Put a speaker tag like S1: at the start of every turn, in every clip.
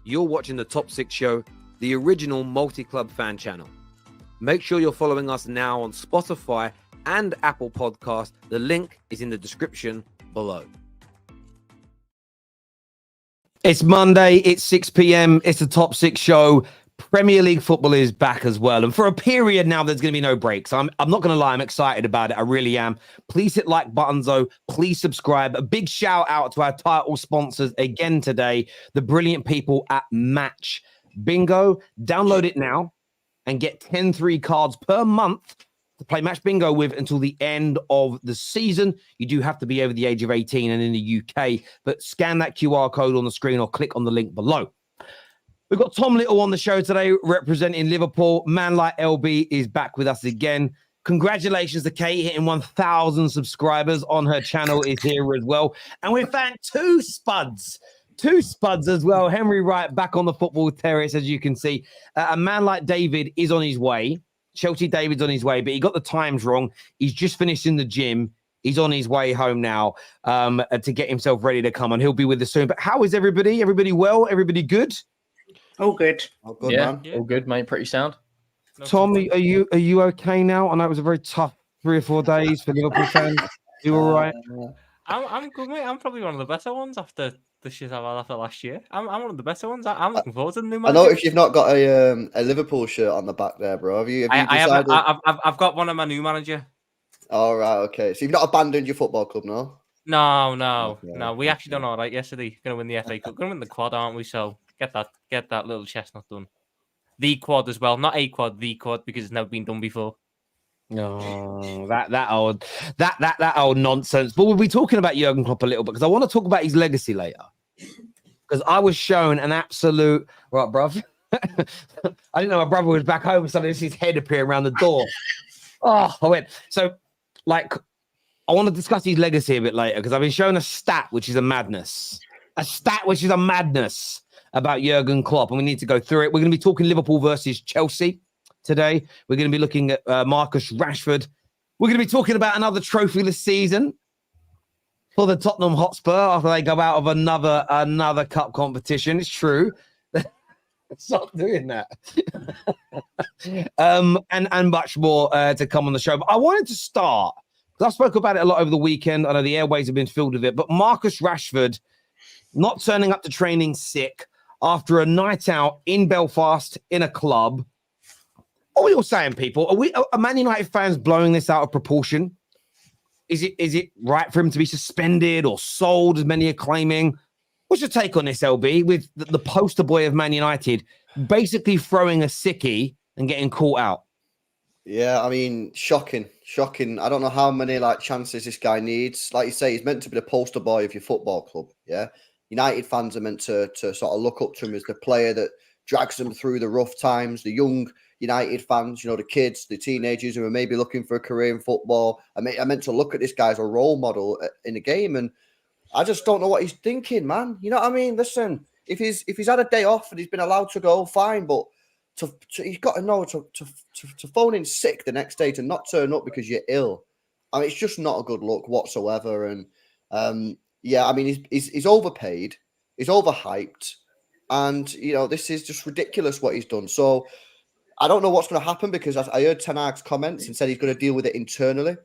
S1: you're watching the Top 6 Show, the original multi-club fan channel. Make sure you're following us now on Spotify and Apple Podcasts. The link is in the description below. It's Monday, it's 6 p.m, it's the Top 6 Show. Premier League football is back as well. And for a period now, there's going to be no breaks. I'm not going to lie, I'm excited about it. I really am. Please hit like buttons, though. Please subscribe. A big shout out to our title sponsors again today, the brilliant people at Match Bingo. Download it now and get 10 3 cards per month to play Match Bingo with until the end of the season. You do have to be over the age of 18 and in the UK, but scan that QR code on the screen or click on the link below. We've got Tom Little on the show today representing Liverpool. Man like LB is back with us again. Congratulations to Kate hitting 1,000 subscribers on her channel is here as well. And we found two spuds as well. Henry Wright back on the football terrace, as you can see. A man like David is on his way. Chelsea David's on his way, but he got the times wrong. He's just finished in the gym. He's on his way home now to get himself ready to come on. He'll be with us soon. But how is everybody? Everybody well? Everybody good?
S2: All good.
S3: All good, man.
S4: Yeah. All good, mate. Pretty sound.
S1: Tom, are you okay now? I know it was a very tough 3 or 4 days for Liverpool fans. You all right?
S4: I'm good, mate. I'm probably one of the better ones after the shit I've had after last year. I'm one of the better ones. I'm looking forward to the new match.
S3: I noticed you've not got a Liverpool shirt on the back there, bro. Have you decided?
S4: I've got one of my new manager.
S3: All right, okay. So you've not abandoned your football club, no?
S4: No. We actually done all right yesterday. Going to win the FA Cup. Going to win the quad, aren't we? So get that little chestnut done. The quad as well, not a quad, the quad, because it's never been done before.
S1: No, that old nonsense. But we'll be talking about Jurgen Klopp a little bit because I want to talk about his legacy later. Because I was shown an absolute right, bruv. I didn't know my brother was back home, so there's his head appearing around the door. Oh, I went. So, like, I want to discuss his legacy a bit later because I've been shown a stat which is a madness. About Jurgen Klopp, and we need to go through it. We're going to be talking Liverpool versus Chelsea today. We're going to be looking at Marcus Rashford. We're going to be talking about another trophyless season for the Tottenham Hotspur after they go out of another cup competition. It's true. Stop doing that. and much more to come on the show. But I wanted to start because I spoke about it a lot over the weekend. I know the airways have been filled with it, but Marcus Rashford not turning up to training sick after a night out in Belfast in a club. What are we all saying, people? Are Man United fans blowing this out of proportion? Is it right for him to be suspended or sold, as many are claiming? What's your take on this, LB, with the poster boy of Man United basically throwing a sickie and getting caught out?
S3: Yeah, I mean, shocking. I don't know how many chances this guy needs. Like you say, he's meant to be the poster boy of your football club. Yeah. United fans are meant to sort of look up to him as the player that drags them through the rough times. The young United fans, the kids, the teenagers who are maybe looking for a career in football. I meant to look at this guy as a role model in the game, and I just don't know what he's thinking, man. You know what I mean? Listen, if he's had a day off and he's been allowed to go, fine, but he's got to know to phone in sick the next day, to not turn up because you're ill. I mean, it's just not a good look whatsoever, and yeah, I mean, he's overpaid, he's overhyped, and this is just ridiculous what he's done. So I don't know what's going to happen because I heard Ten Hag's comments and said he's going to deal with it internally,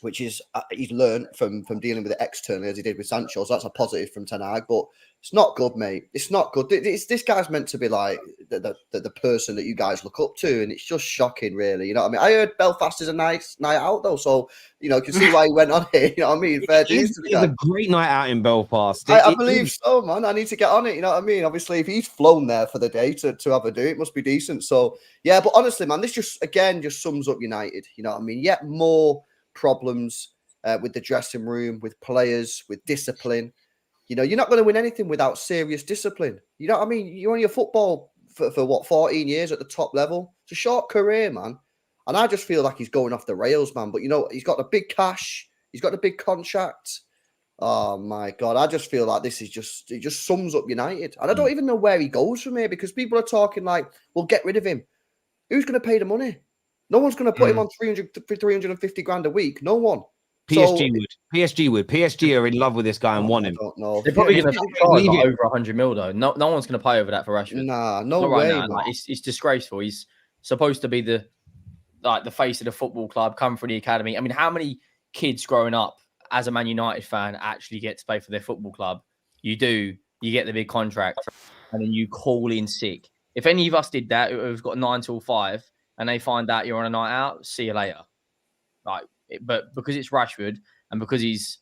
S3: which is he's learned from dealing with it externally as he did with Sancho. So that's a positive from Ten Hag, but it's not good, mate. It's not good. This guy's meant to be like the person that you guys look up to, and it's just shocking, really. You know what I mean? I heard Belfast is a nice night out, though, so you can see why he went on here. You know what I mean? Fair dues to the guy.
S1: It's a great night out in Belfast.
S3: I believe so, man. I need to get on it. You know what I mean? Obviously, if he's flown there for the day to have a do, it must be decent. So yeah, but honestly, man, this just sums up United. You know what I mean? Yet more problems with the dressing room, with players, with discipline. You're not going to win anything without serious discipline. You know what I mean? You're on your football for what, 14 years at the top level? It's a short career, man. And I just feel like he's going off the rails, man. But, he's got the big cash. He's got the big contract. Oh, my God. I just feel like it just sums up United. And I don't even know where he goes from here because people are talking like, well, get rid of him. Who's going to pay the money? No one's going to put him on 350 grand a week. No one.
S1: PSG would. PSG are in love with this guy and want him.
S3: I don't know.
S2: They're probably going to charge over 100 mil though. No one's going to pay over that for Rashford.
S3: Nah, no
S2: Not
S3: way.
S2: right now. Like, it's disgraceful. He's supposed to be the face of the football club, come from the academy. I mean, how many kids growing up as a Man United fan actually get to play for their football club? You do. You get the big contract, and then you call in sick. If any of us did that, who've got 9 till 5, and they find out you're on a night out, see you later. But because it's Rashford and because he's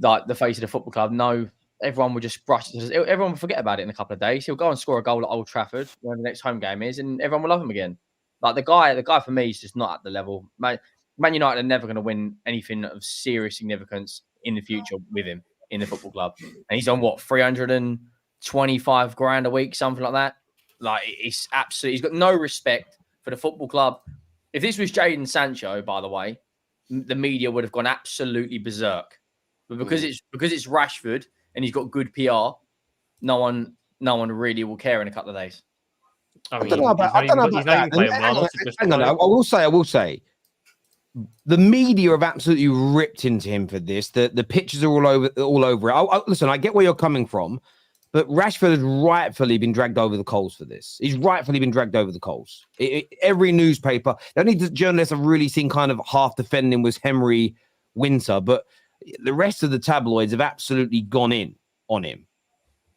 S2: like the face of the football club, no, everyone will just brush it. Everyone will forget about it in a couple of days. He'll go and score a goal at Old Trafford when the next home game is, and everyone will love him again. Like the guy for me is just not at the level. Man United are never going to win anything of serious significance in the future with him in the football club. And he's on what, 325 grand a week, something like that. Like it's absolutely, he's got no respect for the football club. If this was Jadon Sancho, by the way, the media would have gone absolutely berserk. But because it's Rashford and he's got good PR, no one really will care in a couple of days.
S1: I don't know about that. Hang on, I will say, the media have absolutely ripped into him for this. The pictures are all over it. Listen, I get where you're coming from, but Rashford has rightfully been dragged over the coals for this. He's rightfully been dragged over the coals. Every newspaper, the only journalists I've really seen kind of half defending was Henry Winter, but the rest of the tabloids have absolutely gone in on him.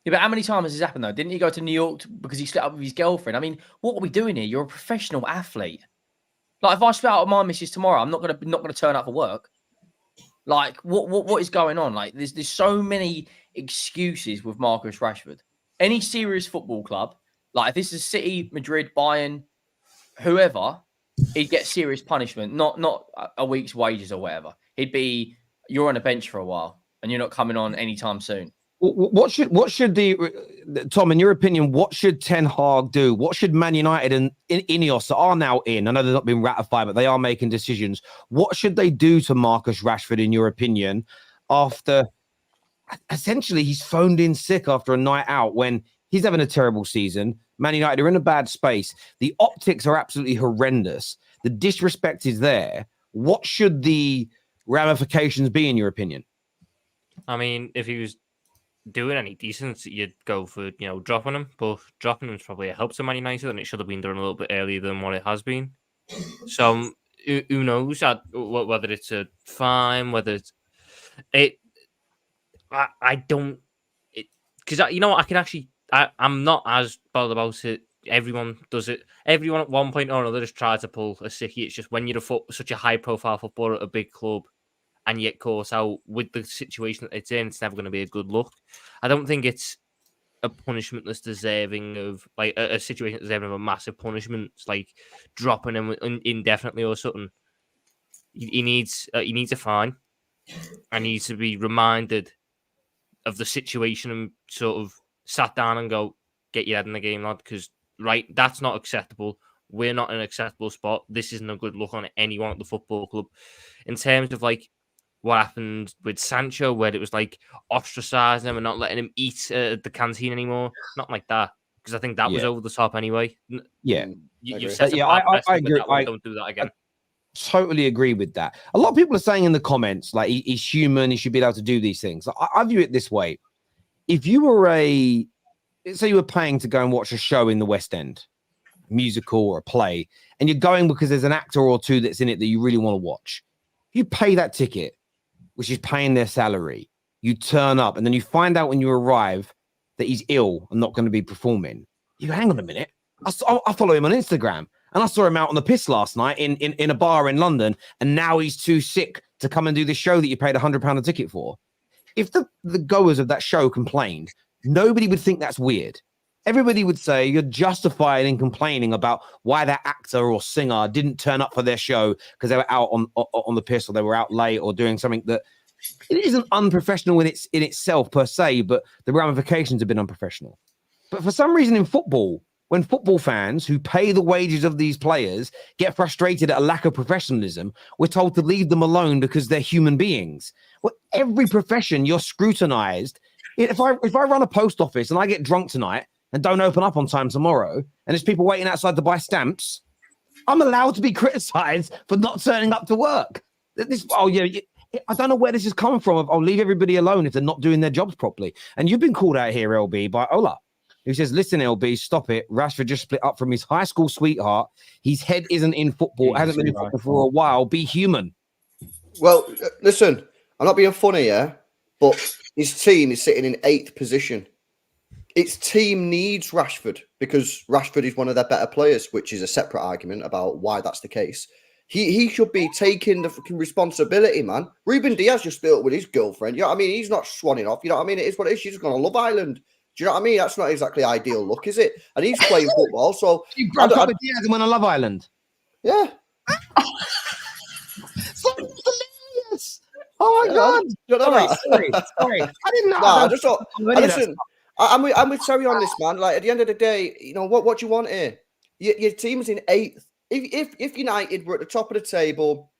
S2: Yeah, but how many times has this happened though? Didn't he go to New York because he split up with his girlfriend? I mean, what are we doing here? You're a professional athlete. Like, if I split up with my missus tomorrow, I'm not gonna turn up for work. Like, what is going on? Like, there's so many excuses with Marcus Rashford. Any serious football club, like if this is City, Madrid, Bayern, whoever, he'd get serious punishment, not a week's wages or whatever. He'd be, you're on a bench for a while and you're not coming on anytime soon.
S1: What should Tom, in your opinion, what should Ten Hag do? What should Man United and Ineos that are now in? I know they're not being ratified, but they are making decisions. What should they do to Marcus Rashford, in your opinion, after essentially he's phoned in sick after a night out when he's having a terrible season? Man United are in a bad space. The optics are absolutely horrendous. The disrespect is there. What should the ramifications be, in your opinion?
S4: I mean, if he was doing any decent, you'd go for, dropping him, but dropping him is probably a help to Man United, and it should have been done a little bit earlier than what it has been. So who knows whether it's a fine, whether it's I don't, because I'm not as bothered about it. Everyone does it. Everyone at one point or another just tries to pull a sickie. It's just when you're such a high profile footballer at a big club, and yet caught out with the situation that it's in, it's never going to be a good look. I don't think it's a punishment that's deserving of, like, a situation that's deserving of a massive punishment. It's like dropping him indefinitely or something. He needs a fine, and he needs to be reminded of the situation and sort of sat down and go, get your head in the game, lad, because, right, that's not acceptable. We're not in an acceptable spot. This isn't a good look on anyone at the football club. In terms of, like, what happened with Sancho, where it was like ostracizing him and not letting him eat at the canteen anymore. Not like that, because I think that was over the top anyway.
S1: Yeah,
S4: you've said I agree. Don't do that again.
S1: I totally agree with that. A lot of people are saying in the comments, like, he's human, he should be able to do these things. I view it this way: if you were say you were paying to go and watch a show in the West End, musical or a play, and you're going because there's an actor or two that's in it that you really want to watch, you pay that ticket, which is paying their salary. You turn up, and then you find out when you arrive that he's ill and not going to be performing. You go, hang on a minute. I follow him on Instagram, and I saw him out on the piss last night in a bar in London, and now he's too sick to come and do this show that you paid £100 a ticket for. If the goers of that show complained, nobody would think that's weird. Everybody would say you're justified in complaining about why that actor or singer didn't turn up for their show because they were out on the piss, or they were out late, or doing something that it isn't unprofessional in itself per se, but the ramifications have been unprofessional. But for some reason in football, when football fans who pay the wages of these players get frustrated at a lack of professionalism, we're told to leave them alone because they're human beings. Well, every profession, you're scrutinized. If I run a post office and I get drunk tonight and don't open up on time tomorrow, and there's people waiting outside to buy stamps, I'm allowed to be criticized for not turning up to work. I don't know where this is coming from. I'll leave everybody alone if they're not doing their jobs properly. And you've been called out here, LB, by Ola, who says, listen, LB, stop it. Rashford just split up from his high school sweetheart. His head isn't in football, hasn't been in football for a while. Be human.
S3: Well, listen, I'm not being funny, yeah, but his team is sitting in 8th position. Its team needs Rashford because Rashford is one of their better players, which is a separate argument about why that's the case. He should be taking the fucking responsibility, man. Ruben Diaz just split up with his girlfriend. You know what I mean? He's not swanning off. You know what I mean? It is what it is. She's just gone on Love Island. Do you know what I mean? That's not exactly ideal look, is it? And he's playing football, so
S1: You broke up with Diaz and went on Love Island.
S3: yeah.
S1: So hilarious. Oh my God. Sorry. I didn't know.
S3: Nah, I just thought, listen, I'm with Terry on this, man. Like, at the end of the day, you know, what do you want here? Your team is in 8th. If United were at the top of the table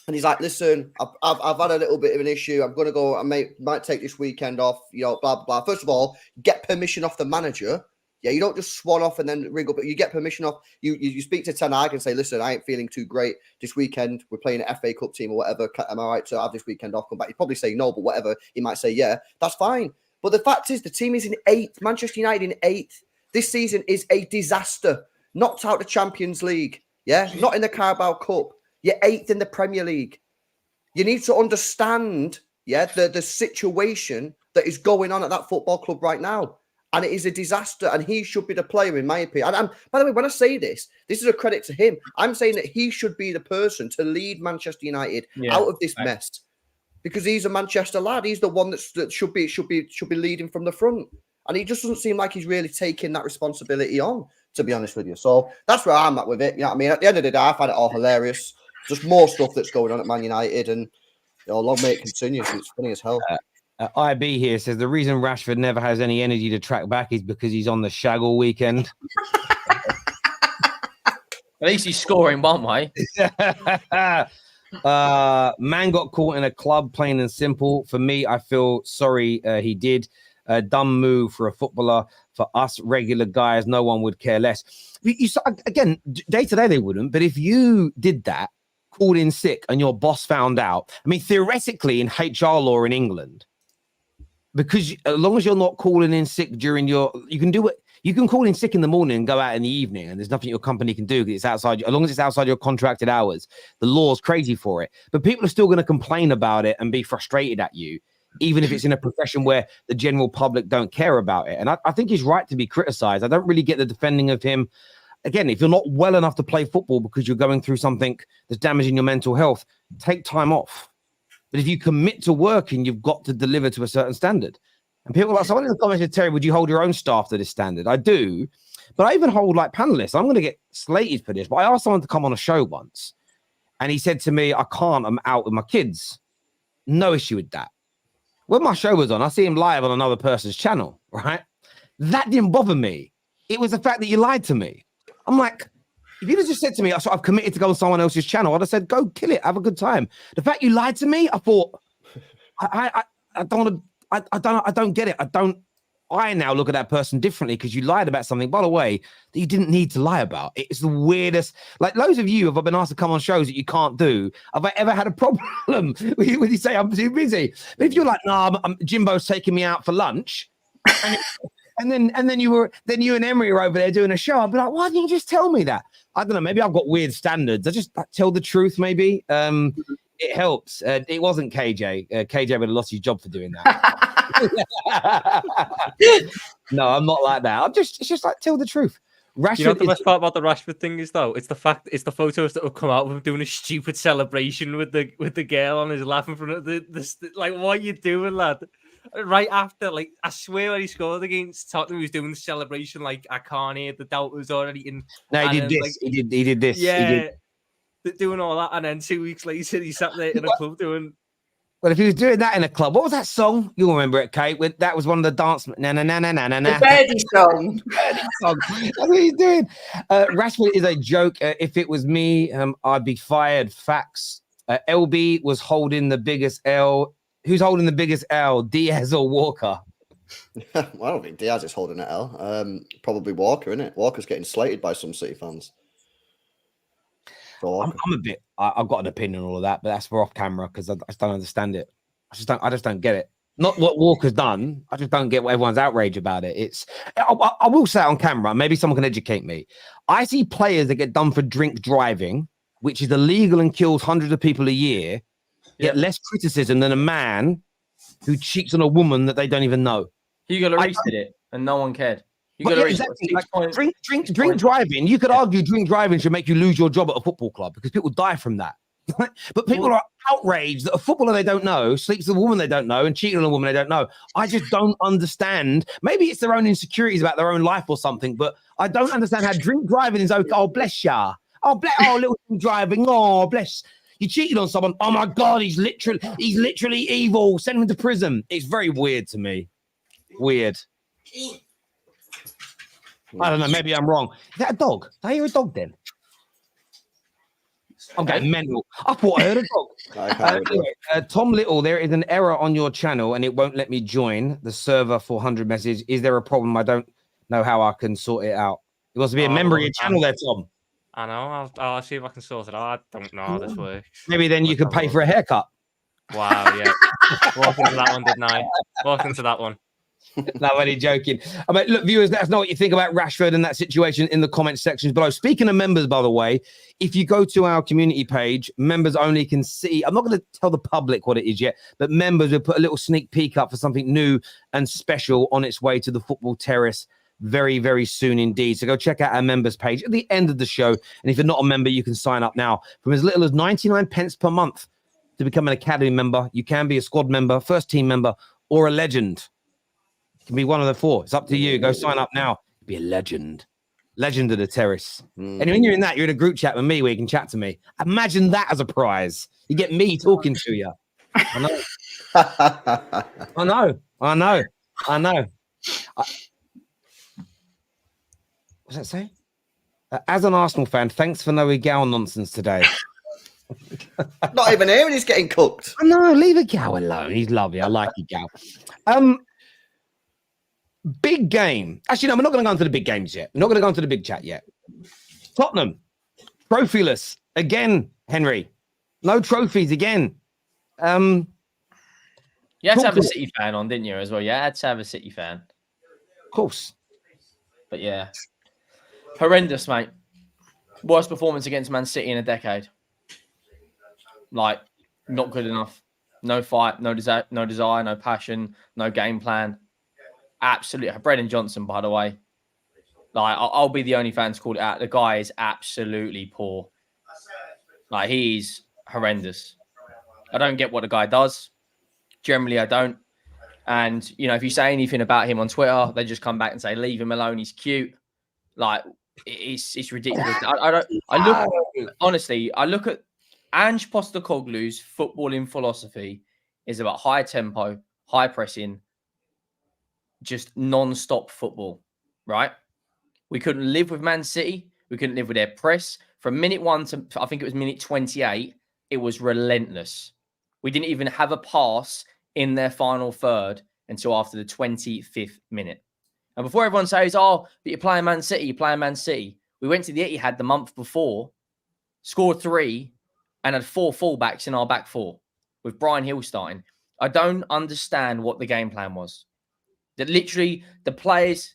S3: and he's like, listen, I've had a little bit of an issue. I'm going to go, I might take this weekend off, you know, blah, blah, blah. First of all, get permission off the manager. Yeah, you don't just swan off and then ring up. You get permission off. You speak to Ten Hag and say, listen, I ain't feeling too great this weekend. We're playing an FA Cup team or whatever. Am I right to have this weekend off? Come back. He'd probably say no, but whatever. He might say, yeah, that's fine. But the fact is, the team is in 8th. Manchester United in 8th. This season is a disaster. Knocked out the Champions League. Yeah, not in the Carabao Cup. You're 8th in the Premier League. You need to understand, yeah, the situation that is going on at that football club right now. And it is a disaster. And he should be the player, in my opinion. And by the way, when I say this is a credit to him. I'm saying that he should be the person to lead Manchester United out of this mess. Because he's a Manchester lad. He's the one that should be leading from the front. And he just doesn't seem like he's really taking that responsibility on, to be honest with you. So that's where I'm at with it. You know what I mean? At the end of the day, I find it all hilarious. Just more stuff that's going on at Man United, and you know, long may it continue. It's funny as hell.
S1: IB here says the reason Rashford never has any energy to track back is because he's on the shag all weekend.
S2: At least he's scoring one way.
S1: Man got caught in a club, plain and simple. For me, I feel sorry he did. A dumb move for a footballer. For us regular guys, no one would care less. Again, day to day they wouldn't, but if you did that, called in sick, and your boss found out, I mean, theoretically in HR law in England, because as long as you're not calling in sick during you can do it. You can call in sick in the morning and go out in the evening, and there's nothing your company can do because it's outside. As long as it's outside your contracted hours, the law's crazy for it. But people are still going to complain about it and be frustrated at you, even if it's in a profession where the general public don't care about it. And I think he's right to be criticized. I don't really get the defending of him. Again, if you're not well enough to play football because you're going through something that's damaging your mental health, take time off. But if you commit to working, you've got to deliver to a certain standard. And people are like, someone in the comments said, Terry, would you hold your own staff to this standard? I do. But I even hold like panelists. I'm going to get slated for this. But I asked someone to come on a show once. And he said to me, I can't, I'm out with my kids. No issue with that. When my show was on, I see him live on another person's channel, right? That didn't bother me. It was the fact that you lied to me. I'm like, if you'd have just said to me, so I've committed to go on someone else's channel, I'd have said, go kill it, have a good time. The fact you lied to me, I thought, I don't get it. I now look at that person differently because you lied about something, by the way, that you didn't need to lie about. It's the weirdest. Like loads of you have been asked to come on shows that you can't do. Have I ever had a problem with you say I'm too busy? But if you're like, no, Jimbo's taking me out for lunch, and then you and Emery are over there doing a show, I'd be like, why didn't you just tell me that? I don't know. Maybe I've got weird standards. I just tell the truth. Maybe it helps. It wasn't KJ. KJ would have lost his job for doing that. No, I'm not like that. It's just like tell the truth. Rashford,
S4: you know what the best part about the Rashford thing is though? It's the photos that will come out of him doing a stupid celebration with the girl on his lap in front of the like, what are you doing, lad? Right after, like, I swear when he scored against Tottenham, he was doing the celebration like I can't hear the doubt was already in.
S1: No, he did this. Like, he did this.
S4: Yeah, doing all that, and then 2 weeks later, he sat there in a club doing.
S1: Well, if he was doing that in a club, what was that song? You'll remember it, Kate. That was one of the dance. Na na na na na na.
S5: The birdie song.
S1: That's what he's doing. Rashford is a joke. If it was me, I'd be fired. Facts. LB was holding the biggest L. Who's holding the biggest L? Diaz or Walker?
S3: Well, I don't think Diaz is holding an L. Probably Walker, isn't it? Walker's getting slated by some City fans.
S1: I'm a bit. I've got an opinion on all of that, but that's for off camera because I just don't understand it. I just don't get it. Not what Walker's done. I just don't get what everyone's outrage about it. I will say on camera. Maybe someone can educate me. I see players that get done for drink driving, which is illegal and kills hundreds of people a year, get less criticism than a man who cheats on a woman that they don't even know.
S2: Hugo Lloris did it, and no one cared.
S1: Exactly. Drink driving. You could argue drink driving should make you lose your job at a football club because people die from that. But people are outraged that a footballer they don't know sleeps with a woman they don't know and cheating on a woman they don't know. I just don't understand. Maybe it's their own insecurities about their own life or something, but I don't understand how drink driving is okay. Oh, bless ya. Oh, little drink driving. Oh, bless. You cheated on someone. Oh my God, he's literally evil. Send him to prison. It's very weird to me. Weird. I don't know. Maybe I'm wrong. Is that a dog? Did I hear a dog then? I'm getting mental. I thought I heard a dog. Anyway, Tom Little, there is an error on your channel and it won't let me join the server 400 message. Is there a problem? I don't know how I can sort it out. It wants to be a member of your channel there, Tom.
S4: I know. I'll see if I can sort it out. I don't know how this works.
S1: Maybe then you could pay for a haircut.
S4: Wow, yeah. Walked into that one, didn't I? Walked into that one.
S1: No, only joking. I mean, look, viewers, let us know what you think about Rashford and that situation in the comment sections below. Speaking of members, by the way, if you go to our community page, members only can see. I'm not going to tell the public what it is yet, but members will put a little sneak peek up for something new and special on its way to the Football Terrace very, very soon indeed. So go check out our members page at the end of the show. And if you're not a member, you can sign up now from as little as 99 pence per month to become an academy member. You can be a squad member, first team member, or a legend. It can be one of the four. It's up to you. Go sign up now. Be a legend. Legend of the Terrace. And when you're in that, you're in a group chat with me where you can chat to me. Imagine that as a prize. You get me talking to you. I know. I know. What's that say? As an Arsenal fan, thanks for no Gal nonsense today.
S3: Not even here and he's getting cooked.
S1: I know, leave a Gal alone. He's lovely. I like you, Gal. Big game. Actually, no, we're not going to go into the big games yet. We're not going to go into the big chat yet. Tottenham, trophyless again, Henry. No trophies again.
S2: You had to have a City fan on, didn't you, as well? You had to have a City fan.
S1: Of course.
S2: But yeah. Horrendous, mate. Worst performance against Man City in a decade. Like, not good enough. No fight, no desire, no passion, no game plan. Absolutely. Brendan Johnson, by the way. Like, I'll be the only fan to call it out. The guy is absolutely poor. Like, he's horrendous. I don't get what the guy does. Generally, I don't. And, you know, if you say anything about him on Twitter, they just come back and say, leave him alone. He's cute. Like, it's ridiculous. Honestly, I look at Ange Postecoglou's footballing philosophy is about high tempo, high pressing, just non-stop football, right? We couldn't live with Man City. We couldn't live with their press. From minute 1 to, I think it was minute 28, it was relentless. We didn't even have a pass in their final third until after the 25th minute. And before everyone says, oh, but you're playing Man City, we went to the Etihad the month before, scored 3, and had 4 fullbacks in our back 4 with Brian Hill starting. I don't understand what the game plan was. That literally the players,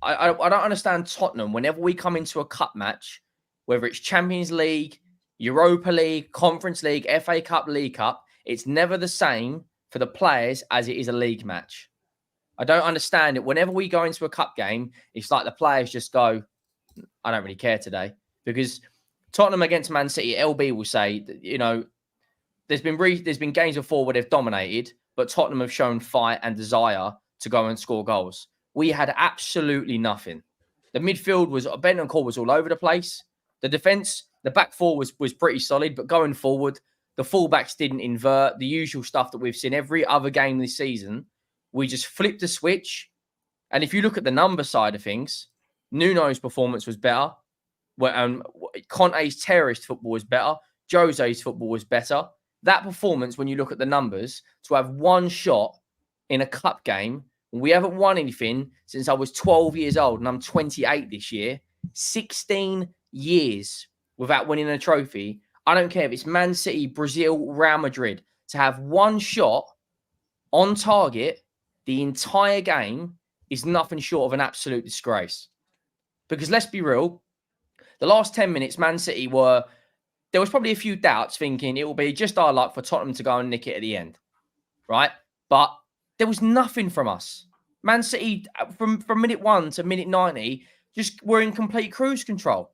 S2: I don't understand Tottenham. Whenever we come into a cup match, whether it's Champions League, Europa League, Conference League, FA Cup, League Cup, it's never the same for the players as it is a league match. I don't understand it. Whenever we go into a cup game, it's like the players just go, I don't really care today. Because Tottenham against Man City, LB will say, that, you know, there's been games before where they've dominated, but Tottenham have shown fight and desire to go and score goals. We had absolutely nothing. The midfield was, Bentancur was all over the place. The defense, the back 4 was pretty solid, but going forward, the fullbacks didn't invert. The usual stuff that we've seen every other game this season. We just flipped the switch. And if you look at the number side of things, Nuno's performance was better. Conte's terrorist football was better. Jose's football was better. That performance, when you look at the numbers, to have one shot in a cup game, we haven't won anything since I was 12 years old and I'm 28 this year. 16 years without winning a trophy. I don't care if it's Man City, Brazil, Real Madrid, to have one shot on target the entire game is nothing short of an absolute disgrace. Because let's be real, the last 10 minutes, Man City there was probably a few doubts thinking it will be just our luck for Tottenham to go and nick it at the end, right? But there was nothing from us. Man City, from minute 1 to minute 90, just were in complete cruise control.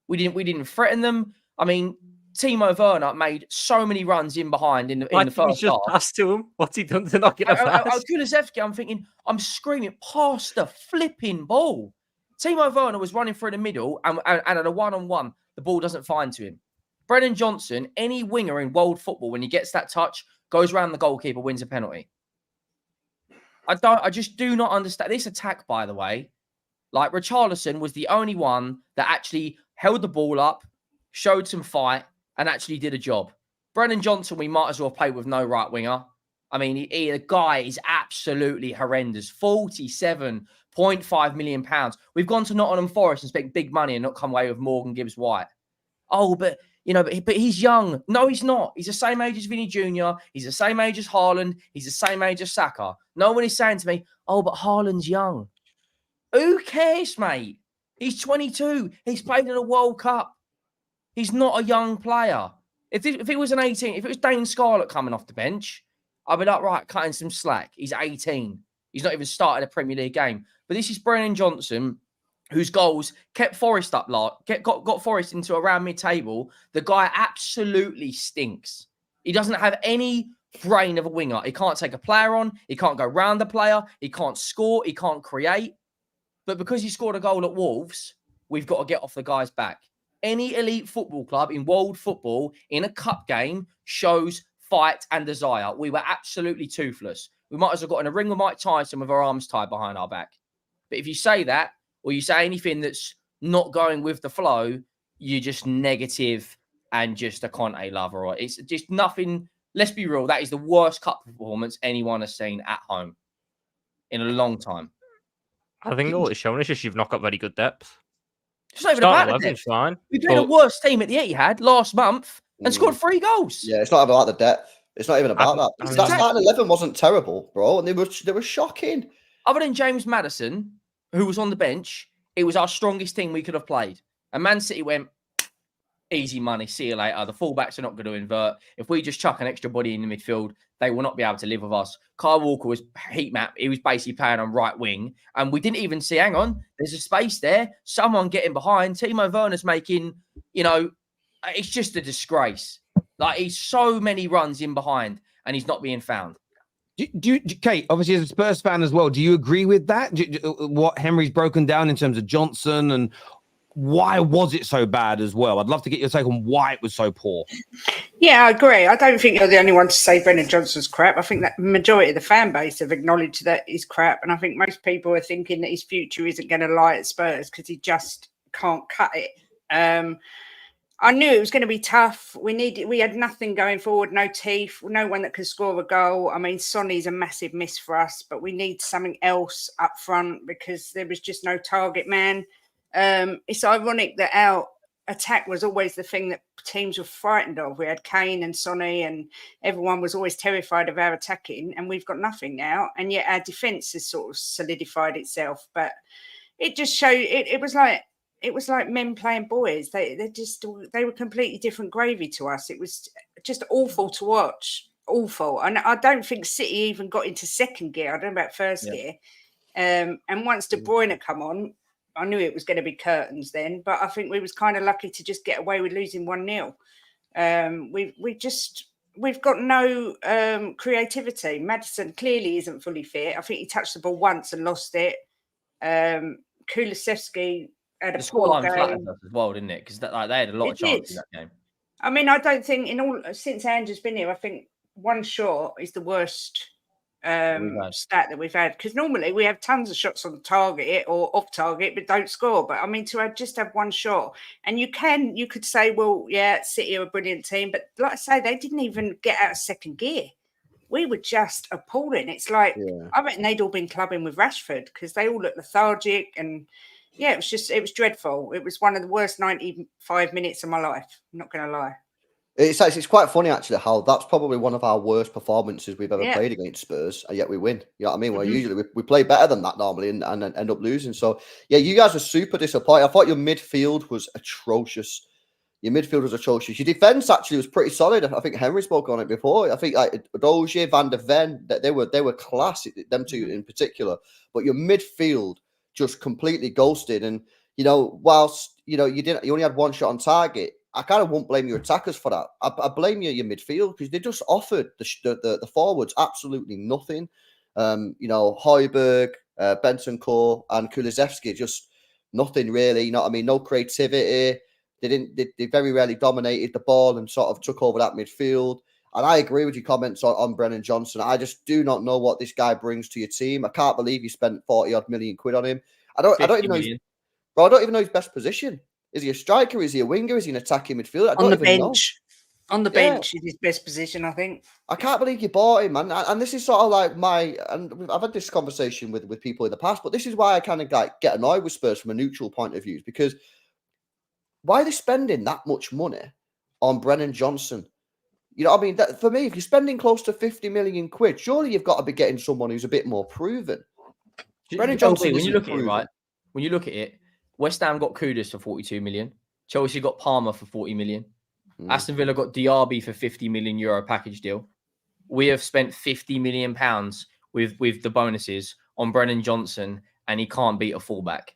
S2: We didn't threaten them. I mean, Timo Werner made so many runs in behind in the first
S4: just
S2: half.
S4: pass to him. What's he done to not get a pass?
S2: Kulusevski, I'm thinking, I'm screaming, pass the flipping ball. Timo Werner was running through the middle, and at a one-on-one, the ball doesn't find to him. Brennan Johnson, any winger in world football, when he gets that touch, goes around the goalkeeper, wins a penalty. I just do not understand this attack, by the way. Like, Richarlison was the only one that actually held the ball up, showed some fight, and actually did a job. Brennan Johnson, we might as well play with no right winger. I mean, the guy is absolutely horrendous. £47.5 million. We've gone to Nottingham Forest and spent big money and not come away with Morgan Gibbs-White. Oh, but he's young. No, he's not. He's the same age as Vinny Jr. He's the same age as Haaland. He's the same age as Saka. No one is saying to me, oh, but Haaland's young. Who cares, mate? He's 22. He's played in a World Cup. He's not a young player. If it was an 18, if it was Dane Scarlett coming off the bench, I'd be like, right, cutting some slack. He's 18. He's not even started a Premier League game. But this is Brennan Johnson, whose goals kept Forest up, got Forest into around mid-table. The guy absolutely stinks. He doesn't have any brain of a winger. He can't take a player on. He can't go round the player. He can't score. He can't create. But because he scored a goal at Wolves, we've got to get off the guy's back. Any elite football club in world football in a cup game shows fight and desire. We were absolutely toothless. We might as well got in a ring with Mike Tyson with our arms tied behind our back. But if you say that, or you say anything that's not going with the flow, you're just negative and just a Conte lover. Or it's just nothing. Let's be real. That is the worst cup performance anyone has seen at home in a long time.
S4: I think all it's showing is just you've not got very good depth.
S2: It's not even about the depth.
S4: Fine.
S2: We played the worst team at the Etihad last month and scored 3 goals.
S3: Yeah, it's not about the depth. It's not even about that. That starting 11 wasn't terrible, bro, and they were shocking.
S2: Other than James Maddison, who was on the bench, it was our strongest team we could have played. And Man City went, easy money, see you later. The fullbacks are not going to invert. If we just chuck an extra body in the midfield, they will not be able to live with us. Kyle Walker was heat map. He was basically playing on right wing. And we didn't even see, hang on, there's a space there. Someone getting behind. Timo Werner's making, it's just a disgrace. Like, he's so many runs in behind and he's not being found.
S1: Kate, obviously as a Spurs fan as well, do you agree with that? What Henry's broken down in terms of Johnson, and why was it so bad as well? I'd love to get your take on why it was so poor.
S5: Yeah, I agree. I don't think you're the only one to say Brennan Johnson's crap. I think that the majority of the fan base have acknowledged that he's crap. And I think most people are thinking that his future isn't going to lie at Spurs because he just can't cut it. I knew it was going to be tough. We had nothing going forward, no teeth, no one that could score a goal. I mean, Sonny's a massive miss for us, but we need something else up front because there was just no target man. It's ironic that our attack was always the thing that teams were frightened of. We had Kane and Sonny, and everyone was always terrified of our attacking, and we've got nothing now. And yet our defence has sort of solidified itself. But it just showed it was like men playing boys. They were completely different gravy to us. It was just awful to watch. Awful. And I don't think City even got into second gear. I don't know about first gear. And once De Bruyne come on, I knew it was going to be curtains then, but I think we was kind of lucky to just get away with losing 1-0. We've got no creativity. Maddison clearly isn't fully fit. I think he touched the ball once and lost it. Kulusevski had a poor game
S2: as well, didn't it? Because they had a lot of chances in that game.
S5: I mean, I don't think since Ange has been here, I think one shot is the worst stat that we've had, because normally we have tons of shots on target or off target but don't score. But I mean, to just have one shot, and you could say, well, yeah, City are a brilliant team, but like I say, they didn't even get out of second gear. We were just appalling. It's like I reckon they'd all been clubbing with Rashford because they all look lethargic, and Yeah, it was dreadful. It was one of the worst 95 minutes of my life. I'm not going to lie.
S3: It's quite funny actually how that's probably one of our worst performances we've ever
S5: Yeah.
S3: played against Spurs, and yet we win. You know what I mean? Well,
S5: Mhm.
S3: usually we play better than that normally and then end up losing. So yeah, you guys were super disappointed. I thought your midfield was atrocious. Your midfield was atrocious. Your defense actually was pretty solid. I think Henry spoke on it before. I think like Dozier, Van der Ven, they were class. Them two in particular. But your midfield just completely ghosted. And whilst you only had one shot on target. I kind of won't blame your attackers for that. I blame your midfield because they just offered the forwards absolutely nothing. Højbjerg, Bentancur, and Kulusevski just nothing really. You know what I mean? No creativity. They very rarely dominated the ball and sort of took over that midfield. And I agree with your comments on Brennan Johnson. I just do not know what this guy brings to your team. I can't believe you spent 40 odd million quid on him. I don't even know. I don't even know his best position. Is he a striker? Is he a winger? Is he an attacking midfielder? I don't even know.
S5: On the bench is his best position, I think.
S3: I can't believe you bought him, man. And this is sort of like and I've had this conversation with people in the past, but this is why I kind of get annoyed with Spurs from a neutral point of view, because why are they spending that much money on Brennan Johnson? You know what I mean? For me, if you're spending close to 50 million quid, surely you've got to be getting someone who's a bit more proven. Brennan Johnson,
S2: when you look at it, right? When you look at it, West Ham got Kudus for 42 million. Chelsea got Palmer for 40 million. Aston Villa got Diaby for 50 million euro package deal. We have spent 50 million pounds with the bonuses on Brennan Johnson, and he can't beat a fullback.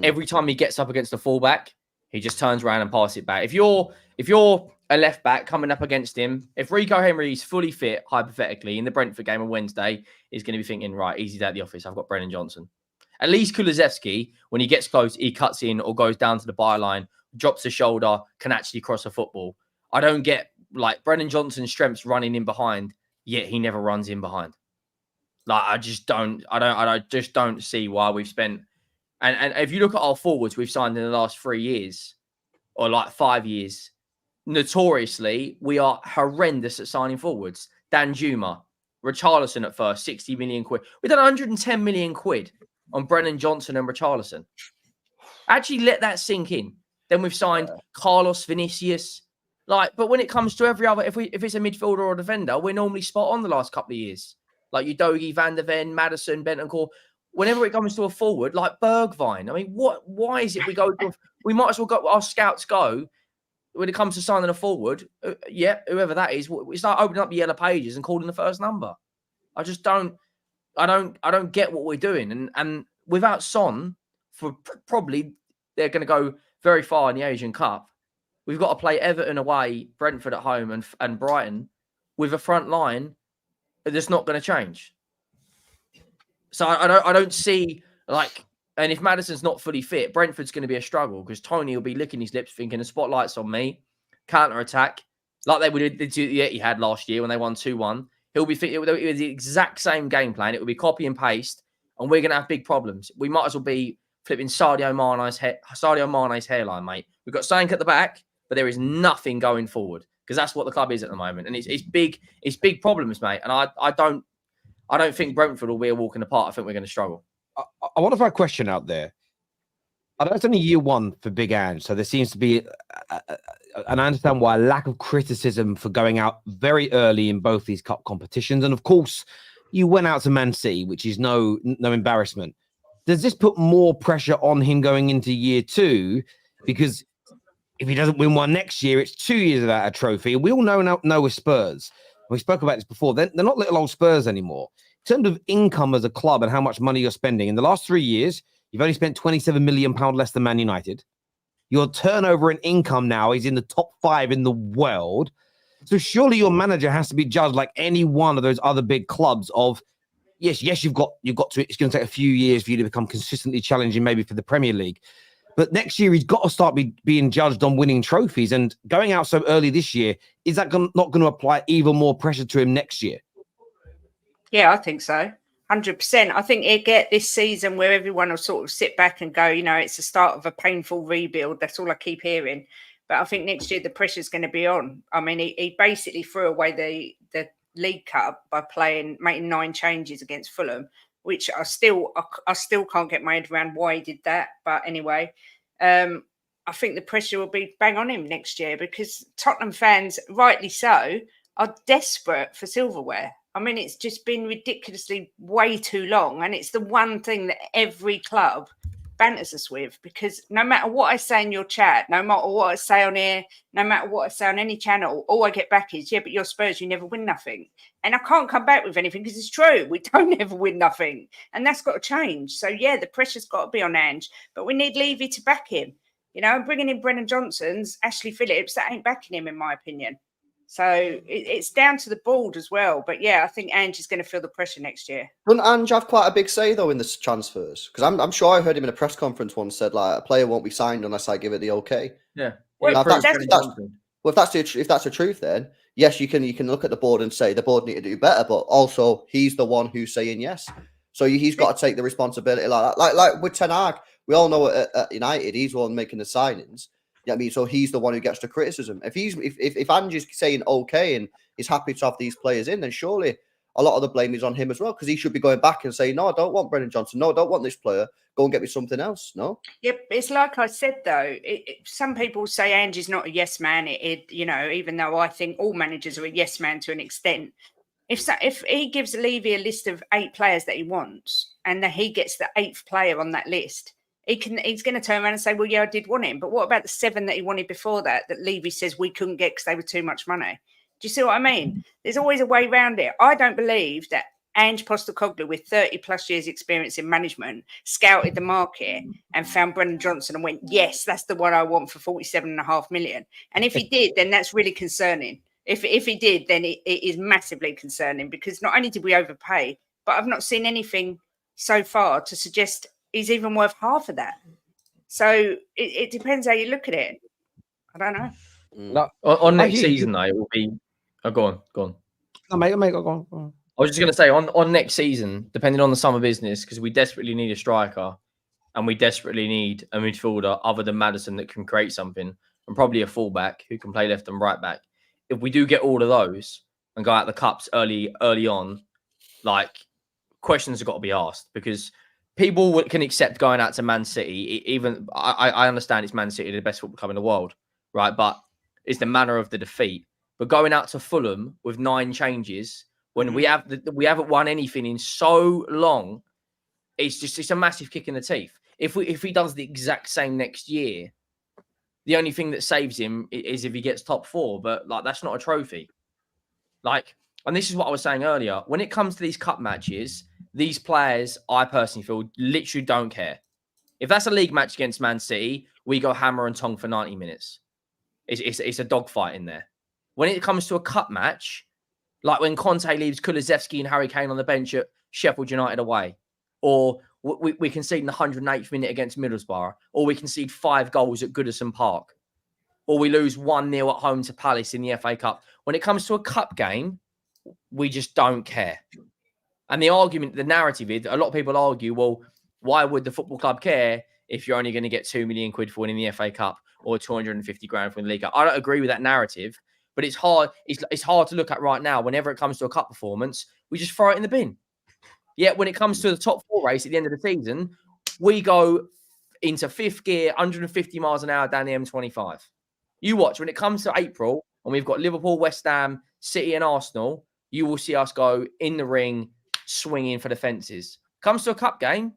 S2: Every time he gets up against a fullback, he just turns around and passes it back. If you're a left back coming up against him, if Rico Henry is fully fit, hypothetically, in the Brentford game on Wednesday, he's going to be thinking, right, easy at the office. I've got Brennan Johnson. At least Kulusevski, when he gets close, he cuts in or goes down to the byline, drops the shoulder, can actually cross a football. I don't get Brennan Johnson's strengths running in behind, yet he never runs in behind. I just don't see why we've spent. And if you look at our forwards we've signed in the last 3 years or 5 years, notoriously, we are horrendous at signing forwards. Dan Juma, Richarlison at first, 60 million quid. We've done 110 million quid on Brennan Johnson and Richarlison. Actually, let that sink in. Then we've signed Carlos Vinicius. But when it comes to every other, if it's a midfielder or a defender, we're normally spot on the last couple of years. Like Udogie, Van der Ven, Maddison, Bentancur. Whenever it comes to a forward, like Bergwijn, I mean, why is it we might as well go, our scouts go, when it comes to signing a forward, whoever that is, we start opening up the yellow pages and calling the first number. I just don't get what we're doing. And without Son, for probably they're going to go very far in the Asian Cup. We've got to play Everton away, Brentford at home, and Brighton with a front line that's not going to change. So I don't see and if Maddison's not fully fit, Brentford's going to be a struggle because Tony will be licking his lips thinking the spotlight's on me, counter attack like they would he had last year when they won 2-1. He'll be fit. It was the exact same game plan. It will be copy and paste, and we're going to have big problems. We might as well be flipping Sadio Mane's hairline, mate. We've got something at the back, but there is nothing going forward because that's what the club is at the moment, and it's big problems, mate. And I don't think Brentford will be a walk in the park. I think we're going to struggle.
S1: I want to throw a question out there. I know it's only year one for Big Ange, so there seems to be, and I understand why, a lack of criticism for going out very early in both these cup competitions. And of course, you went out to Man City, which is no embarrassment. Does this put more pressure on him going into year two? Because if he doesn't win one next year, it's 2 years without a trophy. We all know with Spurs. We spoke about this before. They're not little old Spurs anymore. In terms of income as a club and how much money you're spending, in the last 3 years, you've only spent £27 million less than Man United. Your turnover and income now is in the top 5 in the world. So surely your manager has to be judged like any one of those other big clubs of, yes, you've got to, it's going to take a few years for you to become consistently challenging maybe for the Premier League. But next year, he's got to start being judged on winning trophies. And going out so early this year, is that not going to apply even more pressure to him next year?
S5: Yeah, I think so. 100%. I think he'll get this season where everyone will sort of sit back and go, it's the start of a painful rebuild. That's all I keep hearing. But I think next year the pressure's going to be on. I mean, he basically threw away the League Cup by making 9 changes against Fulham. which I still can't get my head around why he did that. But anyway, I think the pressure will be bang on him next year because Tottenham fans, rightly so, are desperate for silverware. I mean, it's just been ridiculously way too long. And it's the one thing that every club banters us with, because no matter what I say in your chat, no matter what I say on here, no matter what I say on any channel, all I get back is, yeah, but you're Spurs, you never win nothing. And I can't come back with anything because it's true. We don't ever win nothing. And that's got to change. So, yeah, the pressure's got to be on Ange, but we need Levy to back him. You know, bringing in Brennan Johnson's, Ashley Phillips, that ain't backing him, in my opinion. So it's down to the board as well. But yeah, I think Ange is going to feel the pressure next year.
S3: Doesn't Ange have quite a big say though in the transfers? Because I'm sure I heard him in a press conference once said like a player won't be signed unless I give it the okay.
S2: Yeah.
S3: Well, if that's the truth, then yes, you can look at the board and say the board need to do better, but also he's the one who's saying yes. So he's got to take the responsibility like that. Like with Ten Hag, we all know at United he's the one making the signings. You know what I mean? So he's the one who gets the criticism. If Ange is saying okay and is happy to have these players in, then surely a lot of the blame is on him as well, because he should be going back and saying, no, I don't want Brennan Johnson. No, I don't want this player. Go and get me something else. No?
S5: Yep. It's like I said, though, some people say Ange is not a yes man. You know, even though I think all managers are a yes man to an extent. If he gives Levy a list of 8 players that he wants and that he gets the 8th player on that list, he's going to turn around and say, well, yeah, I did want him. But what about the 7 that he wanted before that Levy says we couldn't get because they were too much money? Do you see what I mean? There's always a way around it. I don't believe that Ange Postecoglou, with 30 plus years experience in management, scouted the market and found Brennan Johnson and went, yes, that's the one I want for 47.5 million. And if he did, then that's really concerning. If he did, then it is massively concerning, because not only did we overpay, but I've not seen anything so far to suggest he's even worth half of that. So it depends how you look at it. I don't know.
S2: No, on next season, though, it will be... Oh, go on.
S1: No, mate, go on.
S2: I was just going to say, on next season, depending on the summer business, because we desperately need a striker and we desperately need a midfielder other than Maddison that can create something, and probably a fullback who can play left and right back. If we do get all of those and go out the cups early on, like, questions have got to be asked, because people can accept going out to Man City. Even I understand it's Man City, the best football club in the world, right? But it's the manner of the defeat. But going out to Fulham with 9 changes when we haven't won anything in so long, it's a massive kick in the teeth. If he does the exact same next year, the only thing that saves him is if he gets top 4. But like, that's not a trophy. Like, and this is what I was saying earlier. When it comes to these cup matches, these players, I personally feel, literally don't care. If that's a league match against Man City, we go hammer and tong for 90 minutes. It's a dogfight in there. When it comes to a cup match, like when Conte leaves Kulusevski and Harry Kane on the bench at Sheffield United away, or we concede in the 108th minute against Middlesbrough, or we concede 5 goals at Goodison Park, or we lose 1-0 at home to Palace in the FA Cup. When it comes to a cup game, we just don't care. And the argument, the narrative is, a lot of people argue, well, why would the football club care if you're only going to get 2 million quid for winning the FA Cup or 250 grand for winning the League Cup? I don't agree with that narrative, but it's hard. It's hard to look at right now. Whenever it comes to a cup performance, we just throw it in the bin. Yet when it comes to the top 4 race at the end of the season, we go into 5th gear, 150 miles an hour down the M25. You watch, when it comes to April, and we've got Liverpool, West Ham, City and Arsenal, you will see us go in the ring, swinging for the fences. Comes to a cup game,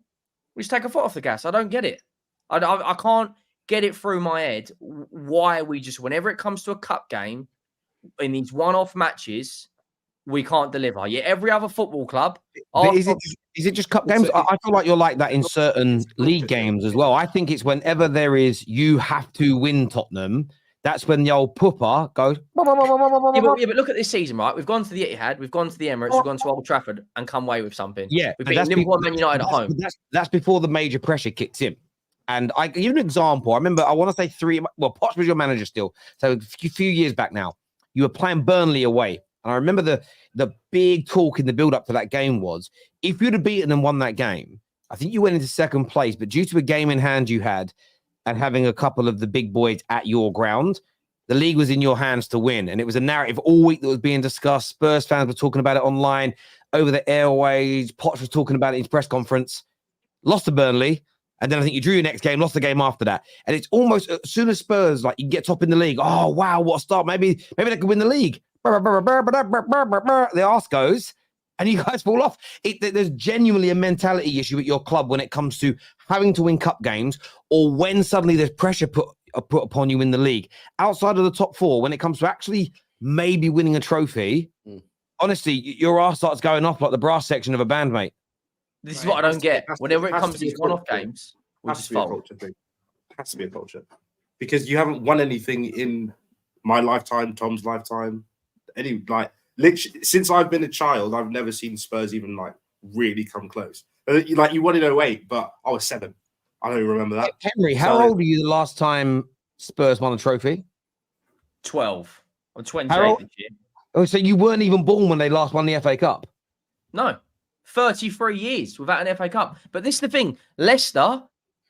S2: we just take a foot off the gas. I don't get it. I can't get it through my head why we just, whenever it comes to a cup game, in these one-off matches, we can't deliver. Yeah, every other football club.
S1: But is it just cup games? I feel like you're like that in certain league games as well. I think it's whenever there is, you have to win Tottenham. That's when the old pooper goes.
S2: Yeah, but look at this season, right? We've gone to the Etihad, we've gone to the Emirates, we've gone to Old Trafford and come away with something.
S1: Yeah,
S2: we've beaten Liverpool and Man United at home.
S1: That's before the major pressure kicks in. And I give an example. I remember, I want to say 3. Well, Potts was your manager still, so a few years back now. You were playing Burnley away, and I remember the big talk in the build-up to that game was, if you'd have beaten and won that game, I think you went into 2nd place, but due to a game in hand you had and having a couple of the big boys at your ground, the league was in your hands to win. And it was a narrative all week that was being discussed. Spurs fans were talking about it online. over the airways. Poch was talking about it in his press conference. Lost to Burnley. And then I think you drew your next game, lost the game after that. And it's almost as soon as Spurs, like, you get top in the league. Oh, wow, what a start. Maybe they could win the league. The arse goes, and you guys fall off. There's genuinely a mentality issue at your club when it comes to having to win cup games, or when suddenly there's pressure put upon you in the league. Outside of the top four, when it comes to actually maybe winning a trophy, honestly, your arse starts going off like the brass section of a band, mate.
S2: This is what I don't get. Whenever it comes to these one-off games, we just fold.
S6: Has to be a culture, because you haven't won anything in my lifetime, Tom's lifetime. Literally, since I've been a child, I've never seen Spurs even like really come close. Like, you won in 08, but I was 7. I don't even remember that.
S1: Henry, how old were you the last time Spurs won a trophy?
S2: 12. I'm 28 this year.
S1: Oh, so you weren't even born when they last won the FA Cup?
S2: No. 33 years without an FA Cup. But this is the thing. Leicester,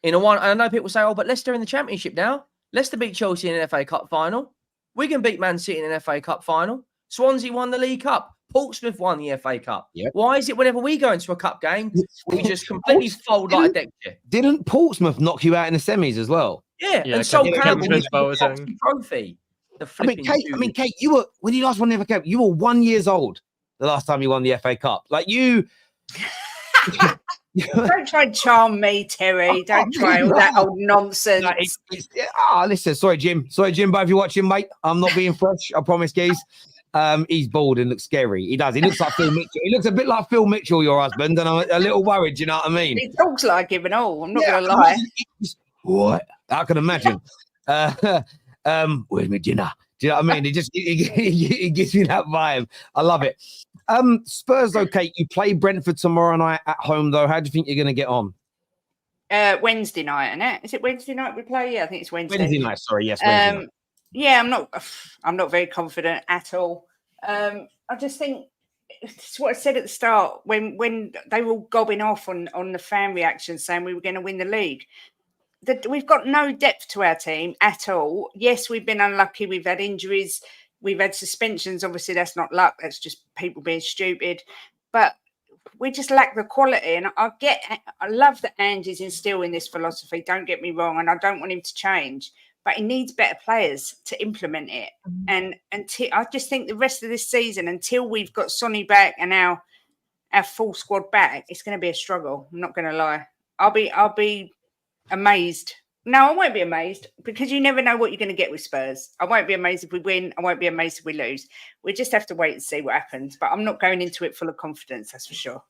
S2: in a one, I know people say, oh, but Leicester in the Championship now. Leicester beat Chelsea in an FA Cup final. Wigan beat Man City in an FA Cup final. Swansea won the League Cup. Portsmouth won the FA Cup. Yep. Why is it whenever we go into a cup game, we just completely fold like a deck chair?
S1: Didn't Portsmouth knock you out in the semis as well?
S2: Yeah, and so Campbell won the trophy.
S1: Kate, you were, when you last won the FA Cup, you were 1 year old the last time you won the FA Cup. Like, you...
S5: Don't try and charm me, Terry. Don't try all that old nonsense.
S1: Listen, sorry, Jim, both if you're watching, mate. I'm not being fresh, I promise, guys. He's bald and looks scary. He does. He looks like Phil Mitchell. He looks a bit like Phil Mitchell, your husband, and I'm a little worried. You know what I mean?
S5: He talks like him and all. I'm not going to lie.
S1: What? I can imagine. Where's my dinner? Do you know what I mean? He gives me that vibe. I love it. Spurs, okay. You play Brentford tomorrow night at home, though. How do you think you're going to get on?
S5: Wednesday night, isn't it? Is it Wednesday night we play? Yeah, I think it's Wednesday.
S1: Wednesday night. Sorry, yes. Wednesday night.
S5: Yeah, I'm not very confident at all. I just think it's what I said at the start when they were all gobbing off on the fan reactions saying we were going to win the league. We've got no depth to our team at all. Yes, we've been unlucky. We've had injuries. We've had suspensions. Obviously, that's not luck. That's just people being stupid. But we just lack the quality. And I love that Ange is instilling this philosophy. Don't get me wrong. And I don't want him to change. But he needs better players to implement it. And I just think the rest of this season, until we've got Sonny back and our full squad back, it's going to be a struggle. I'm not going to lie. I'll be amazed. No, I won't be amazed, because you never know what you're going to get with Spurs. I won't be amazed if we win. I won't be amazed if we lose. We just have to wait and see what happens. But I'm not going into it full of confidence, that's for sure.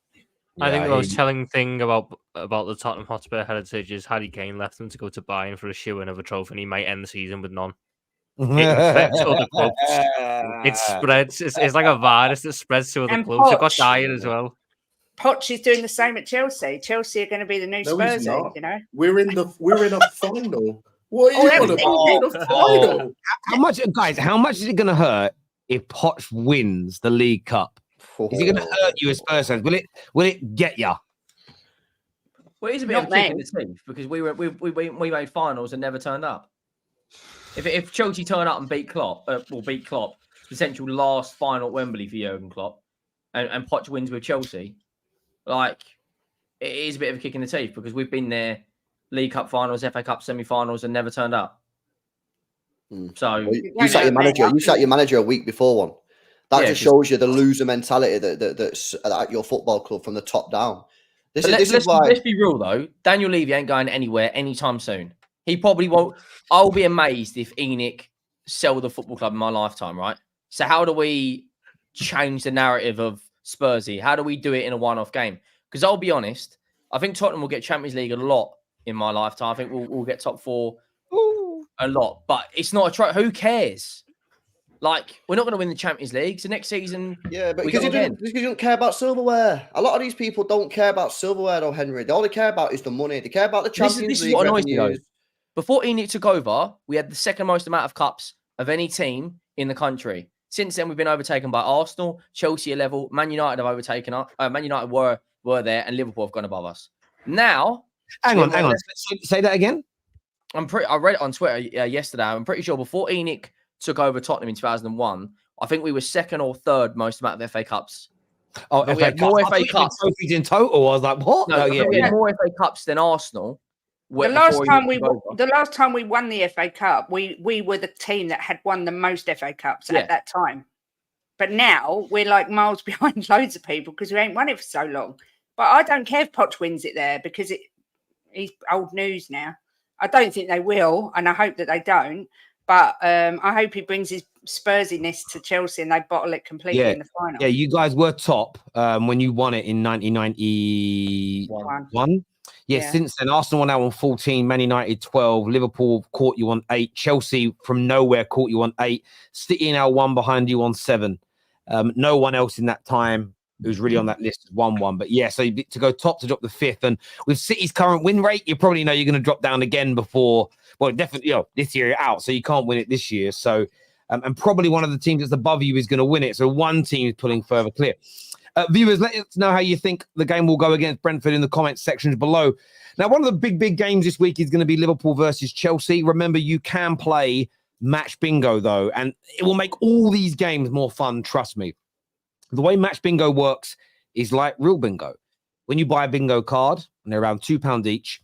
S4: I think the most telling thing about the Tottenham Hotspur heritage is Harry Kane left them to go to Bayern for a shoe-in of a trophy, and he might end the season with none. It affects other clubs. It spreads. It's like a virus that spreads to other clubs. It got Dyer as well.
S5: Poch is doing the same at Chelsea. Chelsea are going to be the new Spurs, you know.
S6: We're in a final. What are you on about? Final.
S1: How much is it going to hurt if Poch wins the League Cup? Is it going to hurt you as Spurs fans? Will it get you?
S2: Well, it is a bit of a kick in the teeth, because we made finals and never turned up. If Chelsea turn up and beat Klopp, potential last final at Wembley for Jurgen Klopp, and Poch wins with Chelsea. Like, it is a bit of a kick in the teeth, because we've been there, League Cup finals, FA Cup semi-finals, and never turned up. So
S3: you sat your manager a week before one. That just shows you the loser mentality that's at your football club from the top down. Let's
S2: be real though. Daniel Levy ain't going anywhere anytime soon. He probably won't. I'll be amazed if ENIC sell the football club in my lifetime, right? So how do we change the narrative of Spursy? How do we do it in a one-off game? Because I'll be honest, I think Tottenham will get Champions League a lot in my lifetime. I think we'll get top 4 a lot, but it's not a try. Who cares? Like, we're not going to win the Champions League. So next season,
S3: but because you don't care about silverware. A lot of these people don't care about silverware, though, Henry. All they care about is the money. They care about the Champions League. This is what annoys me, though.
S2: Before ENIC took over, we had the second most amount of cups of any team in the country. Since then, we've been overtaken by Arsenal, Chelsea are level, Man United have overtaken us. Man United were there, and Liverpool have gone above us. Now,
S1: hang on. Say that again.
S2: I read it on Twitter yesterday. I'm pretty sure before ENIC took over Tottenham in 2001, I think we were second or third most amount of FA Cups
S1: Oh,
S2: But we
S1: FA
S2: had
S1: Cup.
S2: more
S1: I
S2: FA
S1: thought you meant
S2: Cups.
S1: trophies in total. I was like, what?
S2: No,
S1: Oh,
S2: I
S1: yeah,
S2: think we
S1: yeah.
S2: had more FA Cups than Arsenal.
S5: The last time we won the FA Cup, we were the team that had won the most FA Cups at that time. But now we're like miles behind loads of people because we ain't won it for so long. But I don't care if Poch wins it there because he's old news now. I don't think they will, and I hope that they don't. But I hope he brings his Spursiness to Chelsea and they bottle it completely in the final.
S1: Yeah, you guys were top when you won it in 1991. Yeah, since then, Arsenal now on 14, Man United 12, Liverpool caught you on 8, Chelsea from nowhere caught you on 8, City now 1 behind you on 7. No one else in that time who's really on that list has won 1. But yeah, so to go top to drop the 5th, and with City's current win rate, you probably know you're going to drop down again before. Well, definitely, this year you're out, so you can't win it this year. So, and probably one of the teams that's above you is going to win it. So one team is pulling further clear. Viewers, let us know how you think the game will go against Brentford in the comments sections below. Now, one of the big games this week is going to be Liverpool versus Chelsea. Remember, you can play match bingo, though, and it will make all these games more fun, trust me. The way match bingo works is like real bingo. When you buy a bingo card, and they're around £2 each,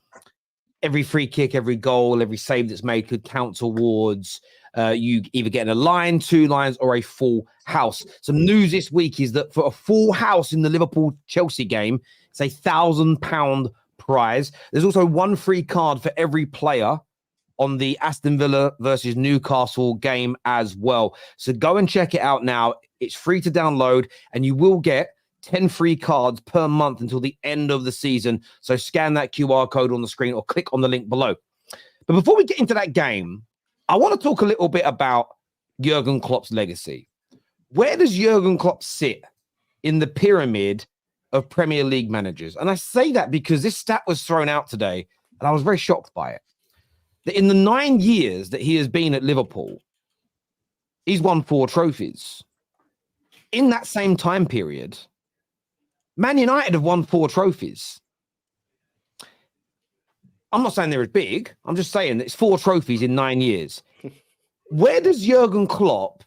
S1: every free kick, every goal, every save that's made could count towards you either getting a line, 2 lines, or a full house. Some news this week is that for a full house in the Liverpool-Chelsea game, it's £1,000 prize. There's also 1 free card for every player on the Aston Villa versus Newcastle game as well. So go and check it out now. It's free to download, and you will get 10 free cards per month until the end of the season. So scan that QR code on the screen or click on the link below. But before we get into that game, I want to talk a little bit about Jurgen Klopp's legacy. Where does Jurgen Klopp sit in the pyramid of Premier League managers? And I say that because this stat was thrown out today, and I was very shocked by it. That in the 9 years that he has been at Liverpool, he's won 4 trophies. In that same time period, Man United have won 4 trophies. I'm not saying they're as big. I'm just saying that it's 4 trophies in 9 years. Where does Jurgen Klopp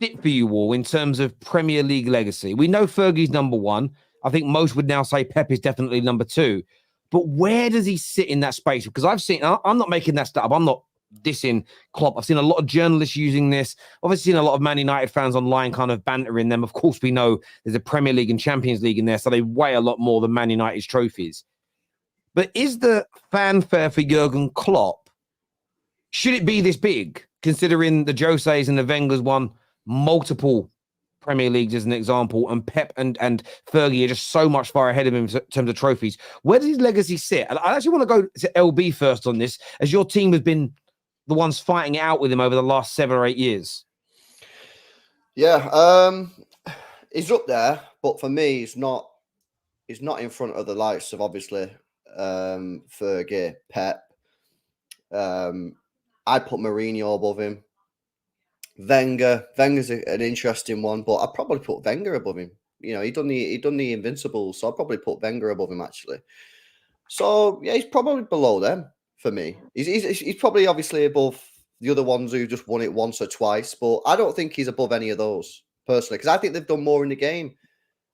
S1: sit for you all in terms of Premier League legacy? We know Fergie's number 1. I think most would now say Pep is definitely number 2. But where does he sit in that space? Because I'm not making that stuff up. I'm not dissing Klopp. I've seen a lot of journalists using this. Obviously seen a lot of Man United fans online kind of bantering them. Of course, we know there's a Premier League and Champions League in there, so they weigh a lot more than Man United's trophies. But is the fanfare for Jurgen Klopp, should it be this big, considering the Jose's and the Wenger's won multiple Premier Leagues as an example, and Pep and Fergie are just so much far ahead of him in terms of trophies? Where does his legacy sit? And I actually want to go to LB first on this, as your team has been the ones fighting it out with him over the last 7 or 8 years.
S3: Yeah, he's up there, but for me, he's not in front of the likes of obviously Fergie, Pep. I'd put Mourinho above him. Wenger's an interesting one, but I'd probably put Wenger above him. You know, he done the Invincibles, so I'd probably put Wenger above him actually. So yeah, he's probably below them for me. He's probably obviously above the other ones who just won it once or twice, but I don't think he's above any of those personally, because I think they've done more in the game.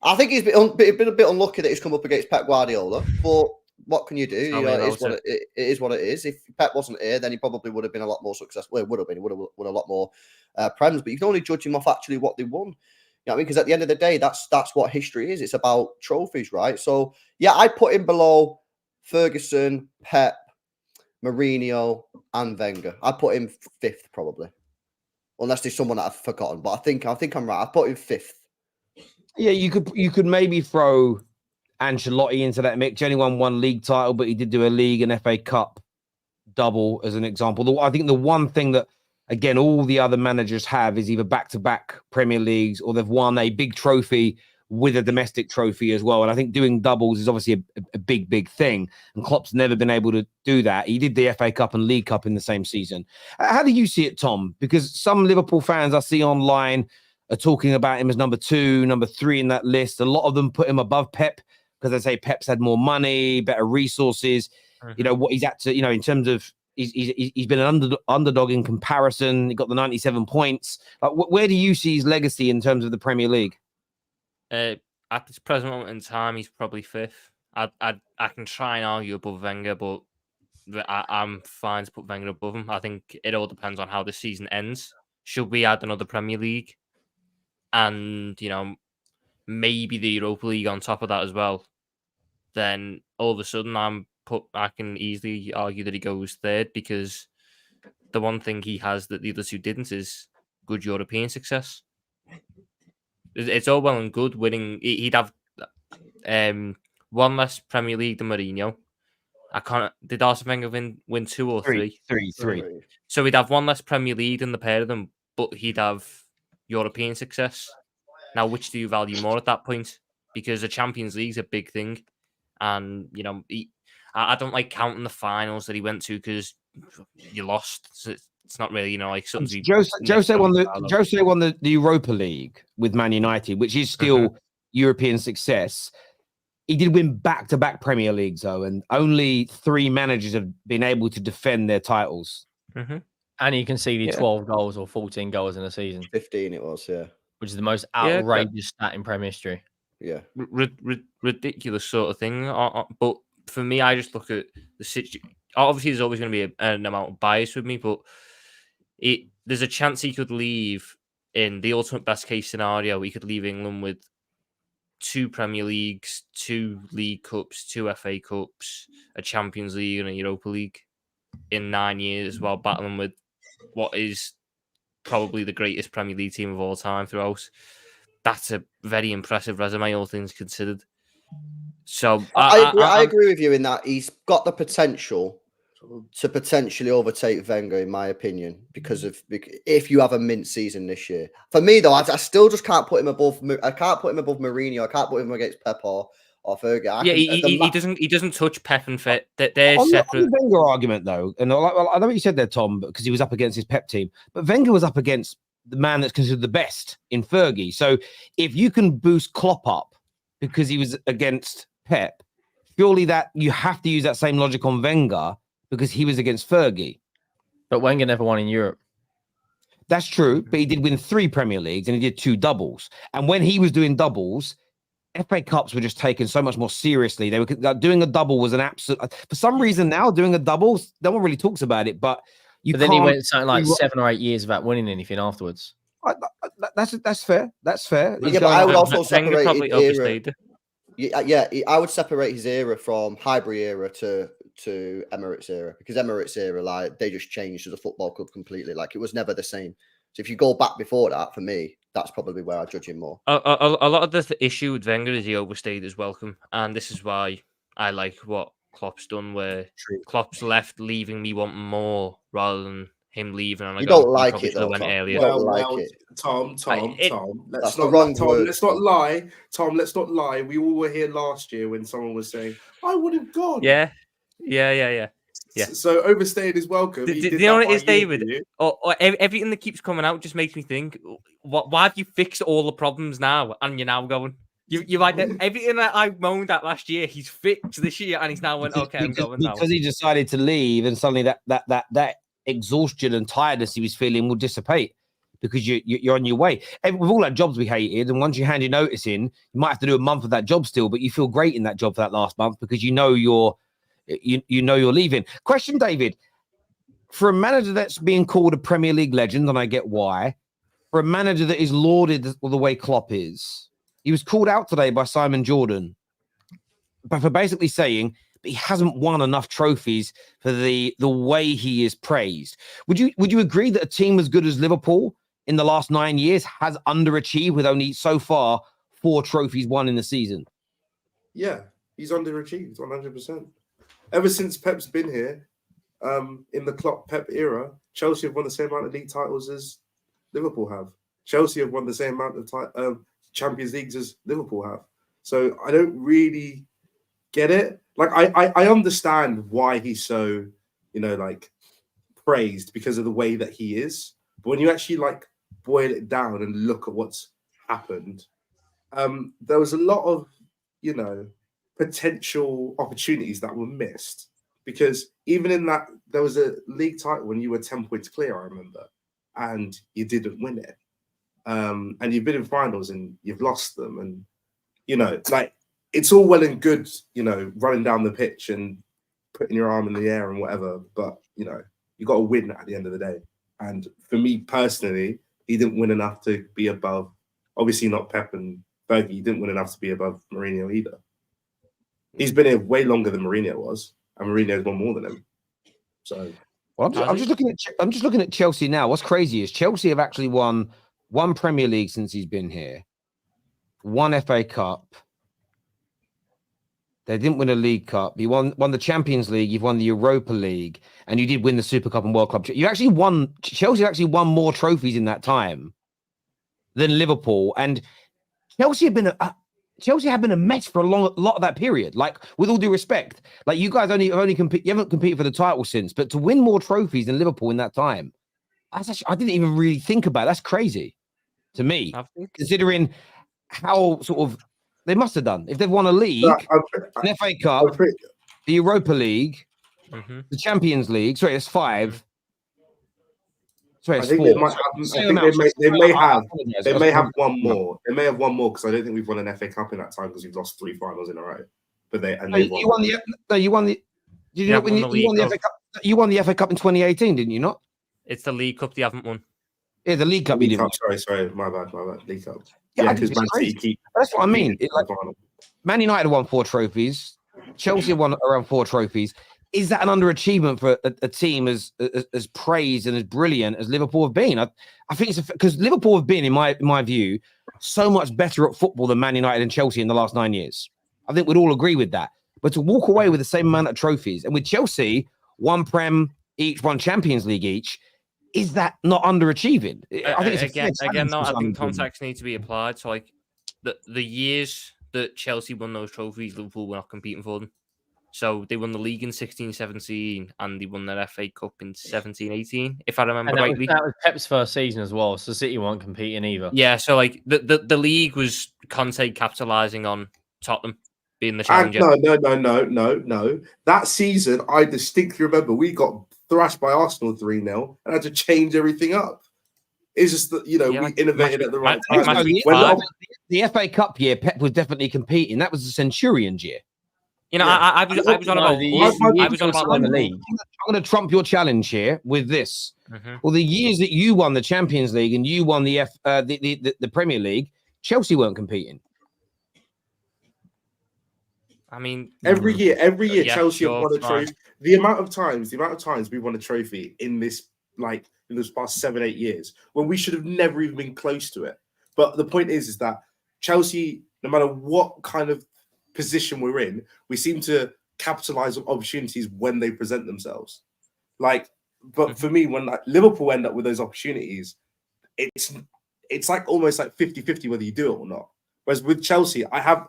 S3: I think he's been a bit unlucky that he's come up against Pep Guardiola, but what can you do? You know, it is what it is. If Pep wasn't here, then he probably would have been a lot more successful. Well, he would have been. He would have won a lot more Prems, but you can only judge him off actually what they won. You know what I mean? Because at the end of the day, that's what history is. It's about trophies, right? So yeah, I put him below Ferguson, Pep, Mourinho, and Wenger. I put him 5th probably, unless there's someone that I've forgotten. But I think I'm right. I put him 5th. Yeah,
S1: you could maybe throw Ancelotti into that mix. He only won 1 league title, but he did do a league and FA Cup double as an example. I think the one thing that, again, all the other managers have is either back-to-back Premier Leagues or they've won a big trophy with a domestic trophy as well. And I think doing doubles is obviously a big thing. And Klopp's never been able to do that. He did the FA Cup and League Cup in the same season. How do you see it, Tom? Because some Liverpool fans I see online are talking about him as number 2, number 3 in that list. A lot of them put him above Pep because they say Pep's had more money, better resources. Mm-hmm. You know, what he's at to, you know, in terms of he's been an underdog in comparison. He got the 97 points. Like, where do you see his legacy in terms of the Premier League?
S4: at this present moment in time, he's probably fifth. I can try and argue above Wenger, but I'm fine to put Wenger above him. I think it all depends on how the season ends. Should we add another Premier League, and maybe the Europa League on top of that as well? Then all of a sudden, I can easily argue that he goes third, because the one thing he has that the other two didn't is good European success. It's all well and good winning. He'd have one less Premier League than Mourinho. Did Arsene Wenger win 2 or 3?
S1: Three.
S4: So he'd have one less Premier League than the pair of them, but he'd have European success. Now, which do you value more at that point? Because the Champions League's a big thing, and I don't like counting the finals that he went to, because you lost. So it's not really like something.
S1: Jose won the Europa League with Man United, which is still European success. He did win back-to-back Premier Leagues, though, and only 3 managers have been able to defend their titles.
S2: And he conceded 12 goals or 14 goals in a season.
S3: 15 it was, yeah.
S2: Which is the most outrageous stat in Premier history.
S3: Yeah.
S4: Ridiculous sort of thing. But for me, I just look at the situation. Obviously, there's always going to be an amount of bias with me, but there's a chance he could leave in the ultimate best case scenario. He could leave England with 2 Premier Leagues, 2 League Cups, 2 FA Cups, a Champions League, and a Europa League in 9 years, while battling with what is probably the greatest Premier League team of all time throughout. That's a very impressive resume, all things considered. So
S3: I agree with you in that he's got the potential to potentially overtake Wenger, in my opinion, because if you have a mint season this year. For me, though, I still just can't put him above. I can't put him above Mourinho. I can't put him against Pep or Fergie.
S4: He doesn't touch Pep and Fit. They're separate.
S1: On the Wenger argument, though, and I know what you said there, Tom, because he was up against his Pep team, but Wenger was up against the man that's considered the best in Fergie. So if you can boost Klopp up because he was against Pep, surely that you have to use that same logic on Wenger because he was against Fergie.
S2: But Wenger never won in Europe.
S1: That's true, but he did win 3 Premier Leagues and he did 2 doubles. And when he was doing doubles, FA Cups were just taken so much more seriously. They were doing a double was an absolute. For some reason now, doing a double, no one really talks about it. But
S2: then he went something like 7 or 8 years without winning anything afterwards.
S1: That's fair. That's fair.
S3: Yeah, but I would also separate his era.
S4: Yeah,
S3: I would separate his era from Highbury era to Emirates era, because Emirates era, like, they just changed as a football club completely. Like, it was never the same. So if you go back before that, for me, that's probably where I judge him more.
S4: A lot of the issue with Wenger is he overstayed his welcome, and this is why I like what Klopp's done, where Klopp's left, leaving me wanting more rather than him leaving. And
S3: You don't like it, though,
S4: went
S3: Tom.
S4: earlier.
S3: Well,
S6: Tom.
S3: That's the wrong word.
S6: Let's not lie. Tom, let's not lie. We all were here last year when someone was saying, I would have gone.
S4: Yeah.
S6: So overstaying is welcome.
S4: Do you know what it is, David? Or everything that keeps coming out just makes me think, why have you fixed all the problems now and you're now going? You're like, everything that I moaned at last year, he's fixed this year and he's now went, okay, I'm going now.
S1: Because he decided to leave and suddenly that exhaustion and tiredness he was feeling will dissipate because you're on your way. And with all that jobs we hated, and once you hand your notice in, you might have to do a month of that job still, but you feel great in that job for that last month because you know you're leaving. Question, David, for a manager that's being called a Premier League legend, and I get why, for a manager that is lauded the way Klopp is, he was called out today by Simon Jordan, but for basically saying that he hasn't won enough trophies for the way he is praised. Would you agree that a team as good as Liverpool in the last 9 years has underachieved with only so far 4 trophies won in the season?
S6: Yeah, he's underachieved 100%. Ever since Pep's been here, in the Klopp-Pep era, Chelsea have won the same amount of league titles as Liverpool have. Chelsea have won the same amount of Champions Leagues as Liverpool have. So I don't really get it. Like, I understand why he's so, praised because of the way that he is. But when you actually, boil it down and look at what's happened, there was a lot of, potential opportunities that were missed, because even in that, there was a league title when you were 10 points clear, I remember, and you didn't win it. And you've been in finals and you've lost them, and you know, like it's all well and good, you know, running down the pitch and putting your arm in the air and whatever, but you know, you got to win at the end of the day. And for me personally, he didn't win enough to be above. Obviously, not Pep and Fergie. He didn't win enough to be above Mourinho either. He's been here way longer than Mourinho was, and Mourinho's won more than him. So,
S1: well, I'm just looking at Chelsea now. What's crazy is Chelsea have actually won one Premier League since he's been here, one FA Cup. They didn't win a League Cup. You won the Champions League. You've won the Europa League, and you did win the Super Cup and World Cup. Chelsea actually won more trophies in that time than Liverpool, and Chelsea have been a mess for a lot of that period. Like, with all due respect, like you guys you haven't competed for the title since, but to win more trophies than Liverpool in that time, I didn't even really think about it. That's crazy to me, considering how sort of they must have done if they've won a league, an FA Cup, the Europa League, the Champions League. Sorry, it's 5. Sorry, it's 4.
S6: They may have one more. They may have one more because I don't think we've won an FA Cup in that time because we've lost 3 finals in a row. But you won the FA Cup. You won the FA Cup in 2018, didn't you not?
S4: It's the League Cup they haven't won.
S1: Yeah, the League Cup.
S6: Sorry, my bad. League Cup.
S1: Yeah, because that's what I mean. Man United won 4 trophies. Chelsea won around 4 trophies. Is that an underachievement for a team as praised and as brilliant as Liverpool have been? I think it's because Liverpool have been, in my view, so much better at football than Man United and Chelsea in the last 9 years. I think we'd all agree with that. But to walk away with the same amount of trophies, and with Chelsea, 1 Prem each, 1 Champions League each, is that not underachieving? I think it's
S4: I think context needs to be applied. So, like the years that Chelsea won those trophies, Liverpool were not competing for them. So they won the league in 16-17 and they won their FA Cup in 17-18, if I remember rightly.
S2: That was Pep's first season as well, so City weren't competing either.
S4: Yeah, so like the league was Conte capitalising on Tottenham being the challenger.
S6: No. That season, I distinctly remember we got thrashed by Arsenal 3-0 and had to change everything up. It's just that, we innovated at the right time.
S1: The FA Cup year, Pep was definitely competing. That was the Centurion's year.
S4: I was on about
S1: the league. I'm going to trump your challenge here with this. Well, the years that you won the Champions League and you won the Premier League, Chelsea weren't competing.
S6: I mean, every year, Chelsea have won a trophy. The amount of times we won a trophy in this past 7-8 years when we should have never even been close to it. But the point is that Chelsea, no matter what kind of position we're in, we seem to capitalize on opportunities when they present themselves. But for me, when Liverpool end up with those opportunities, it's like almost like 50-50 whether you do it or not. Whereas with Chelsea, I have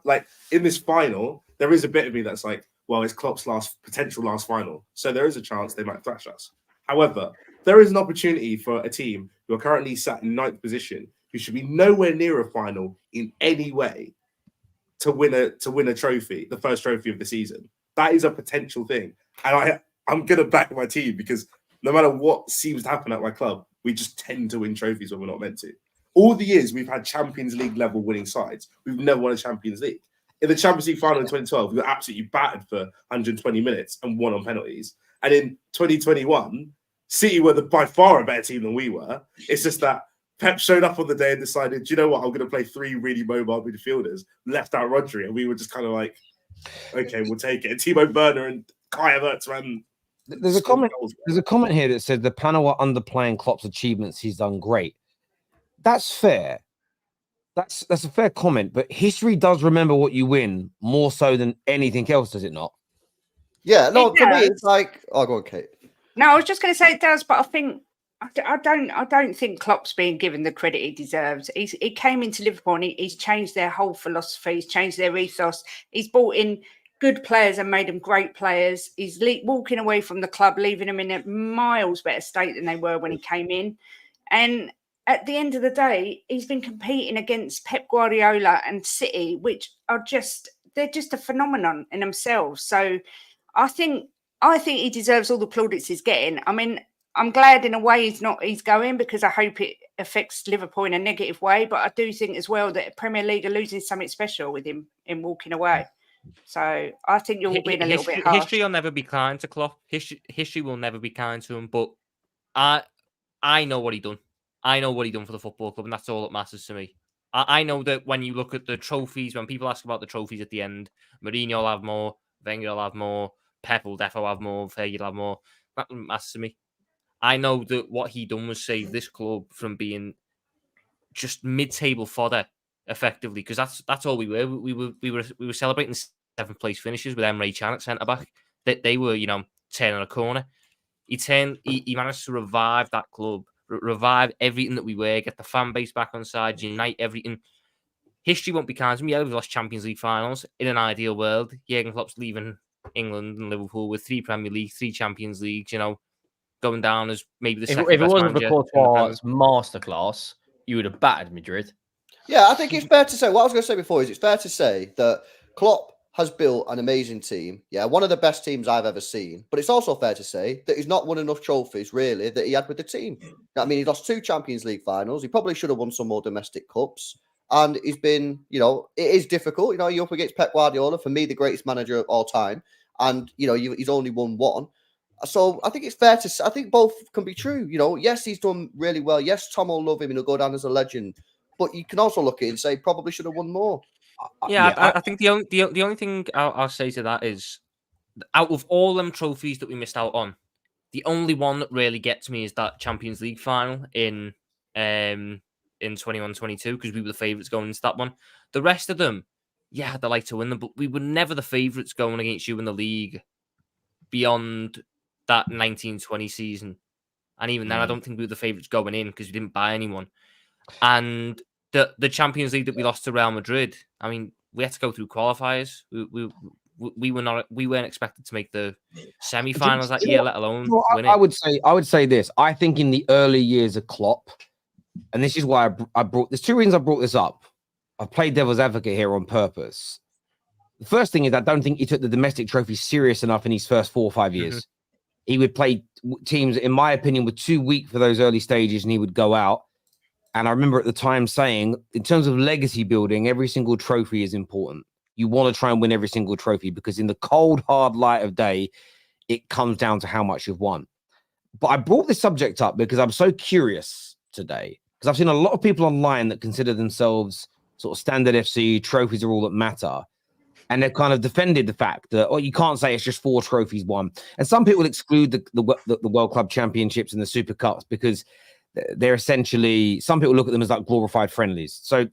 S6: in this final, there is a bit of me that's like, well, it's Klopp's potential last final, so there is a chance they might thrash us. However, there is an opportunity for a team who are currently sat in 9th position, who should be nowhere near a final in any way, to win a trophy, the first trophy of the season. That is a potential thing. And I'm going to back my team because no matter what seems to happen at my club, we just tend to win trophies when we're not meant to. All the years we've had Champions League level winning sides, we've never won a Champions League. In the Champions League final in 2012, we were absolutely battered for 120 minutes and won on penalties. And in 2021, City were by far a better team than we were. It's just that Pep showed up on the day and decided, you know what, I'm going to play 3 really mobile midfielders, left out Rodri, and we were just kind of like, okay, we'll take it. And Timo Werner and Kai Havertz ran.
S1: There's a comment here that said the panel are underplaying Klopp's achievements. He's done great. That's fair. That's a fair comment, but history does remember what you win more so than anything else, does it not?
S3: Yeah, no, for me, it's like, go on, Kate.
S5: No, I was just going to say it does, but I think I don't think Klopp's being given the credit he deserves. He came into Liverpool and he's changed their whole philosophy. He's changed their ethos. He's brought in good players and made them great players. He's walking away from the club, leaving them in a miles better state than they were when he came in. And at the end of the day, he's been competing against Pep Guardiola and City, which are they're just a phenomenon in themselves. So I think he deserves all the plaudits he's getting. I mean, I'm glad in a way he's going because I hope affects Liverpool in a negative way. But I do think as well that Premier League are losing something special with him in walking away. So I think you're all being a little bit harsh.
S4: History will never be kind to Klopp. History will never be kind to him. But I know what he done. I know what he done for the football club, and that's all that matters to me. I know that when you look at the trophies, when people ask about the trophies at the end, Mourinho will have more, Wenger will have more, Pep will definitely have more, Fergie will have more. That doesn't matter to me. I know that what he done was save this club from being just mid-table fodder, effectively, because that's all we were. We were celebrating 7th place finishes with Emre Can at centre back. That they were, turning a corner. He managed to revive that club, revive everything that we were, get the fan base back on side, unite everything. History won't be kind to me. Yeah, we've lost Champions League finals. In an ideal world, Jurgen Klopp's leaving England and Liverpool with 3 Premier League, 3 Champions Leagues, going down as maybe the second
S2: If it
S4: best
S2: wasn't for
S4: manager.
S2: Courtois' masterclass, you would have battered Madrid.
S3: Yeah, I think it's fair to say, what I was going to say before is it's fair to say that Klopp has built an amazing team. Yeah, one of the best teams I've ever seen. But it's also fair to say that he's not won enough trophies, really, that he had with the team. I mean, he lost 2 Champions League finals. He probably should have won some more domestic cups. And he's been, it is difficult. You're up against Pep Guardiola, for me, the greatest manager of all time. And, he's only won 1. So I think it's fair to say, I think both can be true. Yes, he's done really well. Yes, Tom will love him and he'll go down as a legend. But you can also look at it and say probably should have won more.
S4: Yeah, I think the only thing I'll say to that is, out of all them trophies that we missed out on, the only one that really gets me is that Champions League final in 21-22, because we were the favourites going into that one. The rest of them, yeah, they like to win them, but we were never the favourites going against you in the league beyond that 19-20 season. And even then, I don't think we were the favourites going in because we didn't buy anyone. And the Champions League that we lost to Real Madrid, I mean, we had to go through qualifiers. We weren't expected to make the semi-finals that year, let alone win it.
S1: I would say this. I think in the early years of Klopp, and this is why I brought. There's 2 reasons I brought this up. I've played devil's advocate here on purpose. The first thing is I don't think he took the domestic trophy serious enough in his first 4 or 5 years. Mm-hmm. He would play teams, in my opinion, were too weak for those early stages, and he would go out. And I remember at the time saying, in terms of legacy building, every single trophy is important. You want to try and win every single trophy because in the cold, hard light of day, it comes down to how much you've won. But I brought this subject up because I'm so curious today, because I've seen a lot of people online that consider themselves sort of standard FC, trophies are all that matter. And they've kind of defended the fact that, you can't say it's just 4 trophies won. And some people exclude the World Club Championships and the Super Cups because they're essentially, some people look at them as like glorified friendlies. So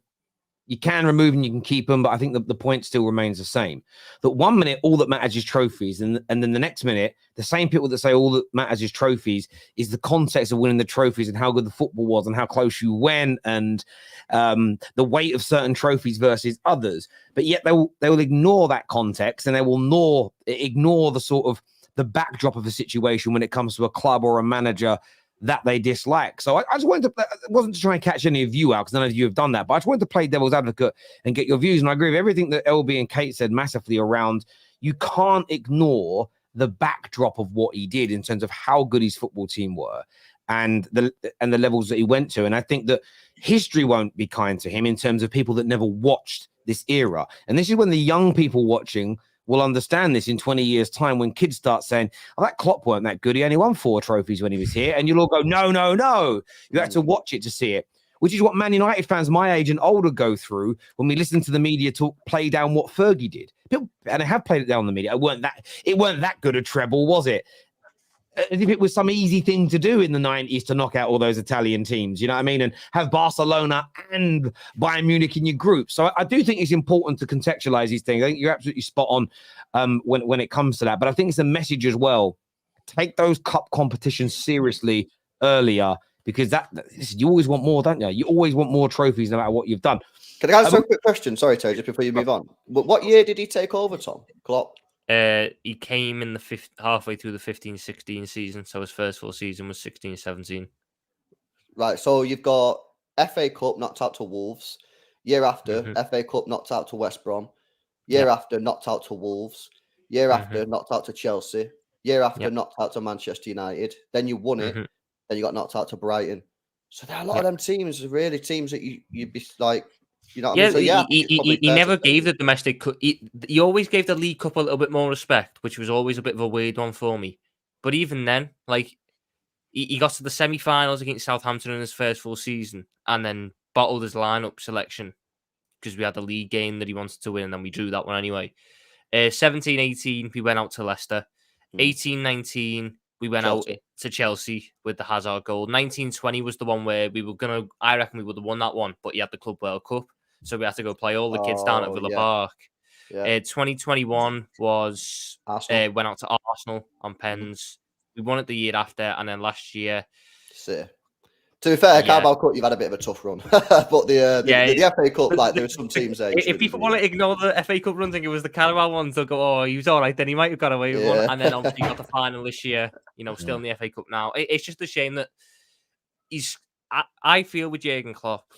S1: you can remove and you can keep them, but I think the point still remains the same. That 1 minute, all that matters is trophies. And then the next minute, the same people that say all that matters is trophies is the context of winning the trophies and how good the football was and how close you went and the weight of certain trophies versus others. But yet they will ignore that context and they will ignore the sort of the backdrop of the situation when it comes to a club or a manager that they dislike. So I just wanted to, it wasn't to try and catch any of you out because none of you have done that, but I just wanted to play devil's advocate and get your views. And I agree with everything that LB and Kate said massively around, you can't ignore the backdrop of what he did in terms of how good his football team were and the levels that he went to. And I think that history won't be kind to him in terms of people that never watched this era. And this is when the young people watching will understand this in 20 years' time when kids start saying, that Klopp weren't that good. He only won 4 trophies when he was here. And you'll all go, no. You have to watch it to see it, which is what Man United fans my age and older go through when we listen to the media play down what Fergie did. People, and they have played it down the media. It weren't that good a treble, was it? As if it was some easy thing to do in the 90s to knock out all those Italian teams, you know what I mean? And have Barcelona and Bayern Munich in your group. So I do think it's important to contextualize these things. I think you're absolutely spot on when it comes to that. But I think it's a message as well. Take those cup competitions seriously earlier because you always want more, don't you? You always want more trophies no matter what you've done.
S3: Can I ask a quick question? Sorry, Terry, just before you move on. What year did he take over, Tom? Klopp?
S4: He came in halfway through the 15-16 season, so his first full season was 16-17.
S3: Right, so you've got FA Cup knocked out to Wolves. Year after, FA Cup knocked out to West Brom. Year after, knocked out to Wolves. Year after, knocked out to Chelsea. Year after, knocked out to Manchester United. Then you won it. Then you got knocked out to Brighton. So there are a lot of them teams, really teams that you'd be like, you know what I
S4: Yeah,
S3: mean? So yeah,
S4: he never gave the domestic cup. He always gave the League Cup a little bit more respect, which was always a bit of a weird one for me. But even then, like he got to the semi-finals against Southampton in his first full season, and then bottled his lineup selection because we had the league game that he wanted to win, and then we drew that one anyway. 17-18, we went out to Leicester. 18-19, we went out to Chelsea with the Hazard goal. 19-20 was the one where I reckon we would have won that one, but he had the Club World Cup. So we had to go play all the kids down at Villa Park. 2021 was went out to Arsenal on pens. We won it the year after, and then last year.
S3: To be fair, Carabao Cup, you've had a bit of a tough run, but the FA Cup, like there are some teams there.
S4: If people want to ignore the FA Cup run, think it was the Carabao ones, they'll go, "Oh, he was all right." Then he might have got away with one, and then obviously got the final this year. You know, still in the FA Cup now. It's just a shame that he's. I feel with Jurgen Klopp,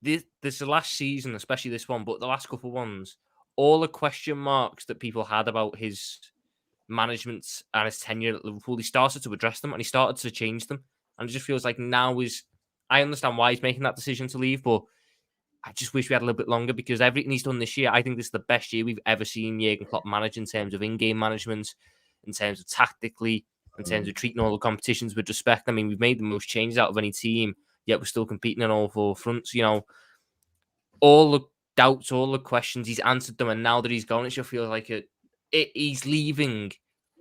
S4: this the last season, especially this one, but the last couple of ones, all the question marks that people had about his management and his tenure at Liverpool, he started to address them and he started to change them. And it just feels like now I understand why he's making that decision to leave, but I just wish we had a little bit longer because everything he's done this year, I think this is the best year we've ever seen Jurgen Klopp manage in terms of in-game management, in terms of tactically, in terms of treating all the competitions with respect. I mean, we've made the most changes out of any team, yet we're still competing on all four fronts. You know, all the doubts, all the questions, he's answered them, and now that he's gone, it just feels like he's leaving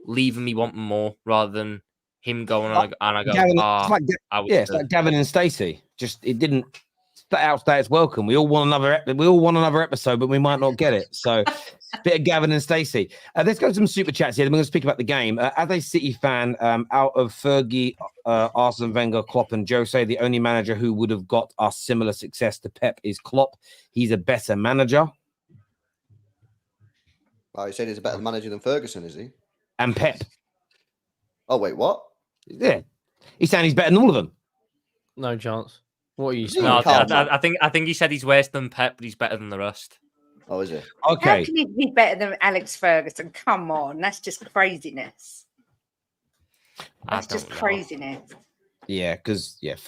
S4: me wanting more rather than him going on and I go,
S1: it's like Gavin and Stacey. Just it didn't outstay its welcome. We all want another episode, but we might not get it. So, bit of Gavin and Stacey. Let's go to some super chats here. We're going to speak about the game. As a City fan, out of Fergie, Arsene Wenger, Klopp, and Jose, the only manager who would have got us similar success to Pep is Klopp. He's a better manager.
S3: Oh, you said he's a better manager than Ferguson, is he?
S1: And Pep.
S3: Oh wait, what?
S1: Yeah, he's saying he's better than all of them.
S2: No chance. What are you saying?
S4: No, I think he said he's worse than Pep, but he's better than the rest.
S3: Oh, is it?
S1: Okay.
S5: How can he be better than Alex Ferguson? Come on, that's just craziness. That's just craziness.
S1: Yeah, because imagine.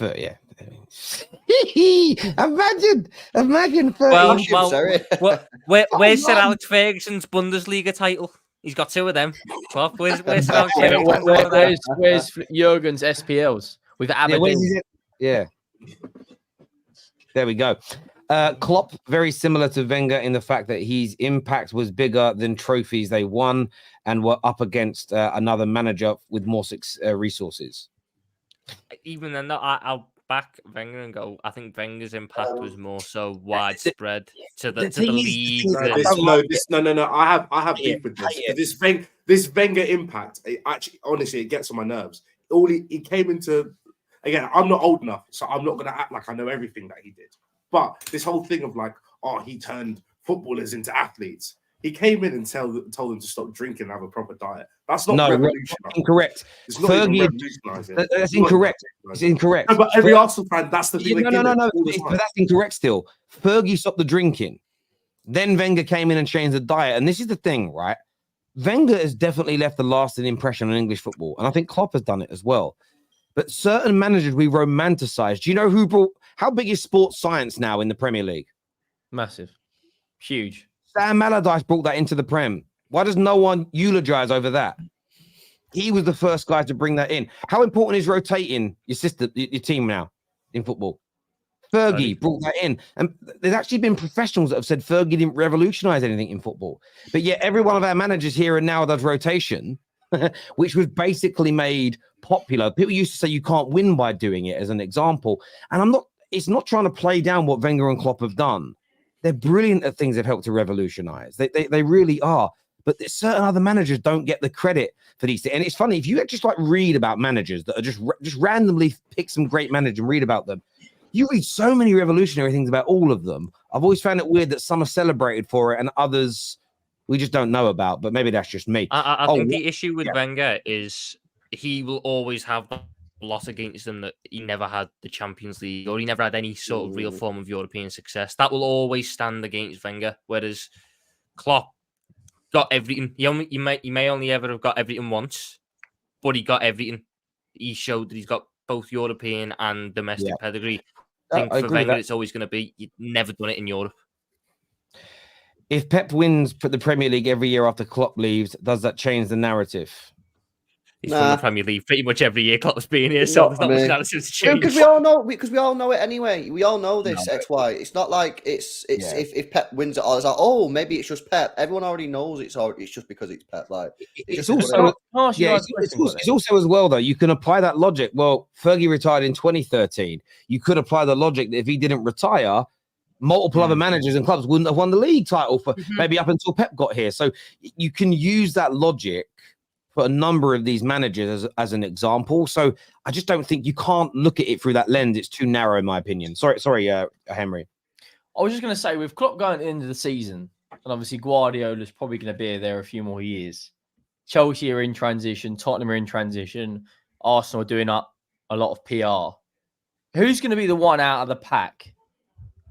S4: Where's Sir Alex Ferguson's Bundesliga title? He's got two of them. Where's Sir Alex Ferguson?
S2: Where's Jurgen's SPLs? We've Aberdeen.
S1: Yeah. There we go. Klopp, very similar to Wenger in the fact that his impact was bigger than trophies they won and were up against another manager with more resources.
S4: Even then, I'll back Wenger and go, I think Wenger's impact was more so widespread to the league.
S6: No. I have beef with this. This Wenger impact, honestly, it gets on my nerves. He came into, again, I'm not old enough, so I'm not going to act like I know everything that he did. But this whole thing of like, he turned footballers into athletes. He came in and told them to stop drinking and have a proper diet. That's not revolutionary.
S1: Incorrect.
S6: It's not even revolutionizing.
S1: That's incorrect. It's incorrect.
S6: No, but every Arsenal fan, that's the thing.
S1: No. But that's incorrect still. Fergie stopped the drinking. Then Wenger came in and changed the diet. And this is the thing, right? Wenger has definitely left a lasting impression on English football. And I think Klopp has done it as well. But certain managers we romanticize. Do you know how big is sports science now in the Premier League?
S2: Massive. Huge.
S1: Sam Allardyce brought that into the Prem. Why does no one eulogize over that? He was the first guy to bring that in. How important is rotating your team now in football? Fergie brought that in. And there's actually been professionals that have said Fergie didn't revolutionize anything in football. But yet every one of our managers here and now does rotation, which was basically made popular. People used to say you can't win by doing it as an example. And it's not trying to play down what Wenger and Klopp have done. They're brilliant at things they've helped to revolutionize. They really are. But certain other managers don't get the credit for these things. And it's funny, if you just like read about managers that are just randomly pick some great manager and read about them, you read so many revolutionary things about all of them. I've always found it weird that some are celebrated for it and others we just don't know about. But maybe that's just me.
S4: I think the issue with Wenger is he will always have a lot against him that he never had the Champions League or he never had any sort of real form of European success. That will always stand against Wenger. Whereas Klopp got everything. He may only ever have got everything once, but he got everything. He showed that he's got both European and domestic pedigree.
S1: I
S4: I think for
S1: agree with
S4: Wenger,
S1: that.
S4: it's always going to be, you've never done it in Europe.
S1: If Pep wins the Premier League every year after Klopp leaves, does that change the narrative?
S4: He's won the Premier League pretty much every year Klopp's been here, so there's not much analysis to change.
S3: Because we all know it anyway. We all know this. That's why it's not like it's if Pep wins it all, it's like, oh, maybe it's just Pep. Everyone already knows it's just because it's Pep. Like
S1: it's also it's also as well though. You can apply that logic. Well, Fergie retired in 2013. You could apply the logic that if he didn't retire, multiple other managers and clubs wouldn't have won the league title for maybe up until Pep got here. So you can use that logic for a number of these managers as an example. So I just don't think you can't look at it through that lens. It's too narrow, in my opinion. Sorry, Henry.
S2: I was just going to say, with Klopp going into the season, and obviously Guardiola's probably going to be there a few more years. Chelsea are in transition, Tottenham are in transition, Arsenal are doing up a lot of PR. Who's going to be the one out of the pack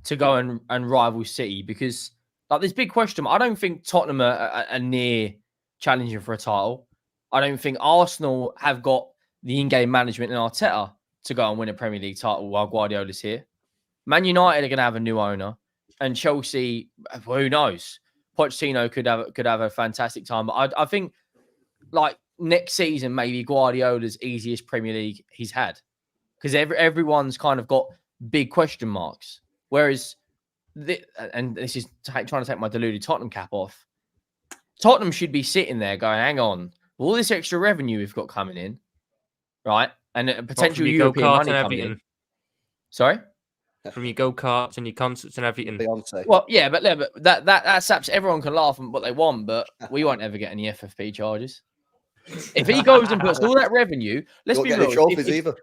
S2: to go and rival City? Because like this big question, I don't think Tottenham are near challenging for a title. I don't think Arsenal have got the in-game management in Arteta to go and win a Premier League title while Guardiola's here. Man United are going to have a new owner, and Chelsea, well, who knows? Pochettino could have a fantastic time. But I think like next season, maybe Guardiola's easiest Premier League he's had, because everyone's kind of got big question marks. Whereas, and this is trying to take my deluded Tottenham cap off, Tottenham should be sitting there going, hang on, all this extra revenue we've got coming in, right? And potential European money coming in. Sorry?
S4: From your go-karts and your concerts and everything.
S3: Beyonce.
S2: Well, yeah, but that saps. Everyone can laugh at what they want, but we won't ever get any FFP charges. If he goes and puts all that revenue, let's be real.
S3: Trophies either.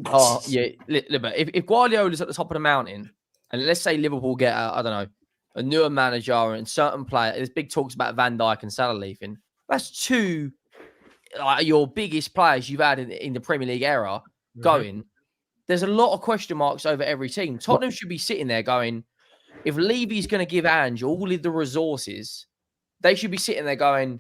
S2: Oh, yeah. But if Guardiola's at the top of the mountain, and let's say Liverpool get, I don't know, a newer manager and certain player, there's big talks about Van Dijk and Salah leaving. That's two your biggest players you've had in the Premier League era going. There's a lot of question marks over every team. Tottenham should be sitting there going, if Levy's going to give Ange all of the resources, they should be sitting there going,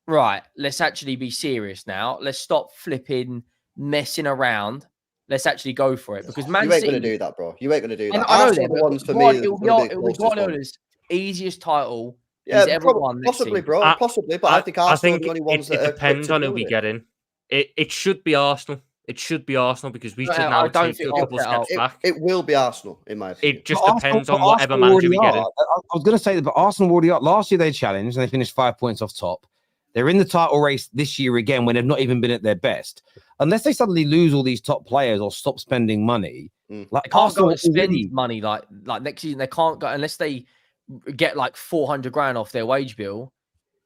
S2: right, let's actually be serious now. Let's stop flipping, messing around. Let's actually go for it. Because Man
S3: you ain't
S2: City,
S3: going to do that, bro. You ain't going to do that.
S2: I know that,
S3: ones for me.
S2: It was Guardiola's easiest title he's ever won.
S3: Possibly, bro. Possibly, but I think Arsenal are the only ones that
S4: it depends on who we get in. It should be Arsenal. It should be Arsenal because we should now take a couple steps back.
S3: It will be Arsenal, in my opinion.
S4: It just depends on whatever manager we get in.
S1: I was going to say that, but Arsenal already are. Last year they challenged and they finished 5 points off top. They're in the title race this year again when they've not even been at their best. Unless they suddenly lose all these top players or stop spending money,
S2: like they can't go and spend money like next season. They can't go unless they get like 400 grand off their wage bill.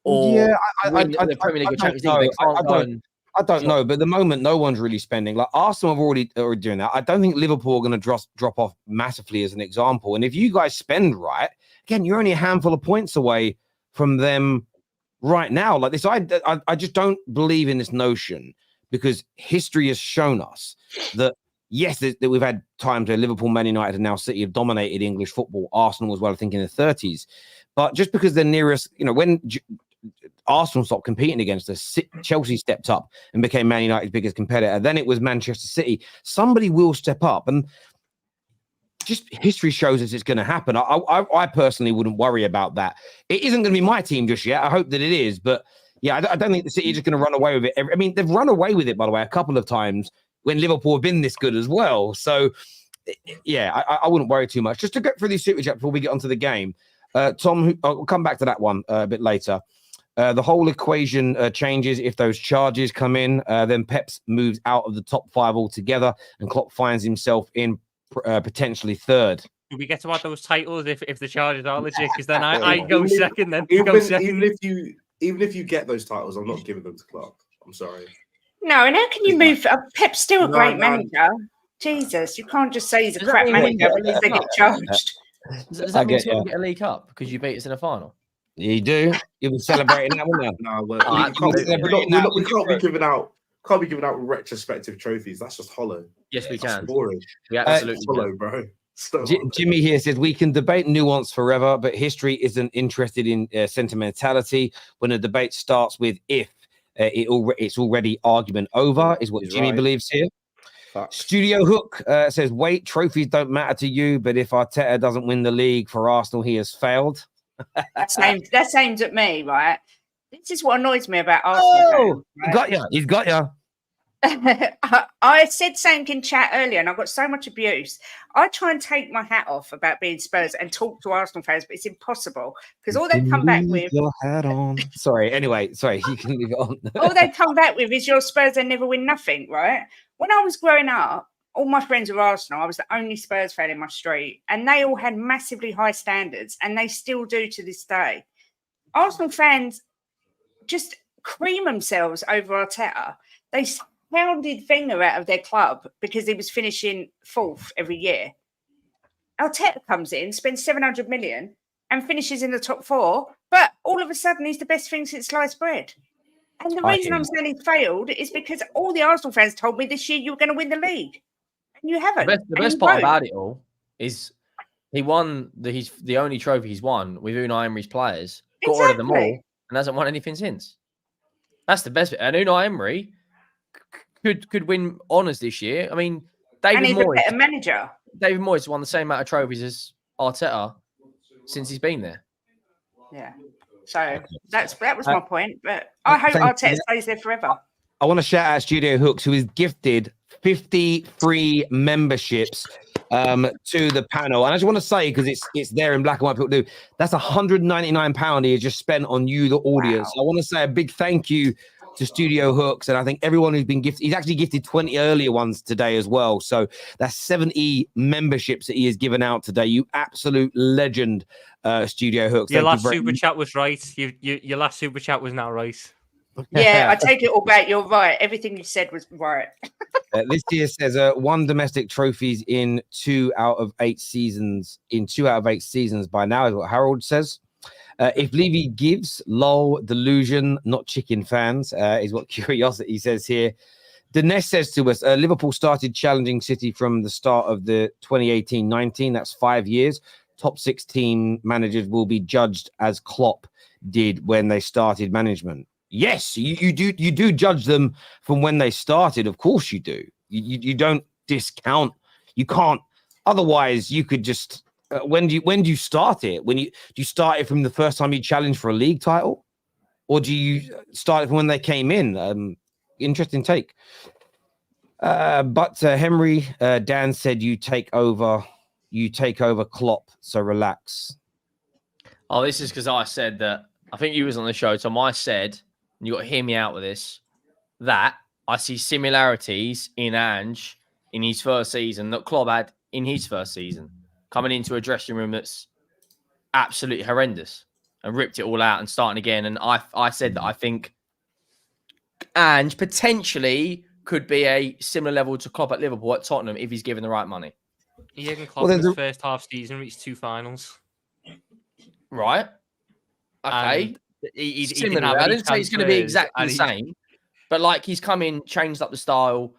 S2: Or win the Premier League or Champions League. They can't go and.
S1: I don't know, but at the moment, no one's really spending. Like Arsenal are already doing that. I don't think Liverpool are going to drop off massively as an example. And if you guys spend right, again, you're only a handful of points away from them right now. Like this, I just don't believe in this notion because history has shown us that, yes, that we've had times where Liverpool, Man United, and now City have dominated English football. Arsenal as well, I think, in the 30s. But just because they're nearest, when Arsenal stopped competing against us, Chelsea stepped up and became Man United's biggest competitor. Then it was Manchester City. Somebody will step up, and just history shows us it's going to happen. I personally wouldn't worry about that. It isn't going to be my team just yet. I hope that it is, but yeah, I don't think the City are just going to run away with it. I mean, they've run away with it, by the way, a couple of times when Liverpool have been this good as well. So yeah, I wouldn't worry too much. Just to go through these super chat before we get onto the game. Tom, I'll come back to that one a bit later. The whole equation changes if those charges come in. Then Pep's moves out of the top 5 altogether, and Klopp finds himself in potentially third.
S4: Do we get to add those titles if the charges are legit? Because then I go second. Then
S6: even if you get those titles, I'm not giving them to Klopp. I'm sorry.
S5: No, and how can you move? Pep's still a great manager. Jesus, you can't just say he's a crap manager because they get charged.
S2: Does that mean you get a League Cup because you beat us in a final?
S1: You do. You'll be celebrating that one now.
S6: No, we can't be giving out retrospective trophies. That's just hollow.
S2: Yes, we can.
S6: Boring.
S2: Yeah, absolutely.
S6: Hollow, bro.
S1: Jimmy here says we can debate nuance forever, but history isn't interested in sentimentality. When a debate starts with if, it's already argument over, is what Jimmy believes here.
S6: Fuck.
S1: Studio Hook says, wait, trophies don't matter to you, but if Arteta doesn't win the league for Arsenal, he has failed.
S5: That's aimed at me, right? This is what annoys me about Arsenal.
S1: Oh,
S5: fans,
S1: got you. He's got you.
S5: I said something in chat earlier and I got so much abuse. I try and take my hat off about being Spurs and talk to Arsenal fans, but it's impossible because all they come back with
S1: your hat on. Sorry, anyway, sorry, you can leave it on.
S5: all they come back with is your Spurs, they never win nothing, right? When I was growing up, all my friends were Arsenal. I was the only Spurs fan in my street, and they all had massively high standards, and they still do to this day. Arsenal fans just cream themselves over Arteta. They pounded Wenger out of their club because he was finishing fourth every year. Arteta comes in, spends 700 million and finishes in the top four, but all of a sudden he's the best thing since sliced bread. And the reason I'm saying he failed is because all the Arsenal fans told me this year you were going to win the league. And you haven't.
S2: The best part about it all is he won he's the only trophy he's won with Unai Emery's players. Got rid of them all and hasn't won anything since. That's the best bit. And Unai Emery could win honours this year. I mean, David Moyes, a better
S5: manager.
S2: David Moyes won the same amount of trophies as Arteta since he's been there.
S5: Yeah. So that was my point. But I hope Arteta stays there forever.
S1: I want to shout out Studio Hooks, who is gifted 53 memberships to the panel. And I just want to say, because it's there in black and white, people do, that's £199 he has just spent on you, the audience. Wow. I want to say a big thank you to Studio Hooks, and I think everyone who's been gifted, he's actually gifted 20 earlier ones today as well. So that's 70 memberships that he has given out today. You absolute legend, Studio Hooks.
S4: Your last super chat was right. Your last super chat was now right.
S5: Yeah, I take it all back. You're right. Everything you said was right.
S1: This year says 1 domestic trophies in 2 out of 8 seasons. In 2 out of 8 seasons by now is what Harold says. If Levy gives, lol, delusion, not chicken fans, is what Curiosity says here. Dinesh says to us, Liverpool started challenging City from the start of the 2018-19. That's 5 years. Top 16 managers will be judged as Klopp did when they started management. Yes, you do judge them from when they started. Of course you do. You don't discount. You can't. Otherwise, you could just... when do you start it? Do you start it from the first time you challenge for a league title, or do you start it from when they came in? Interesting take. But Henry Dan said you take over Klopp, so relax.
S2: Oh, this is because I said that. I think you was on the show, Tom. I said, and you got to hear me out with this, that I see similarities in Ange in his first season that Klopp had in his first season. Coming into a dressing room that's absolutely horrendous and ripped it all out and starting again. And I said that I think Ange potentially could be a similar level to Klopp at Liverpool at Tottenham if he's given the right money.
S4: He even Klopp in his first half season reached 2 finals.
S2: Right. Okay.
S4: He
S2: similar. I didn't say it's going to be exactly the same, but like he's come in, changed up the style,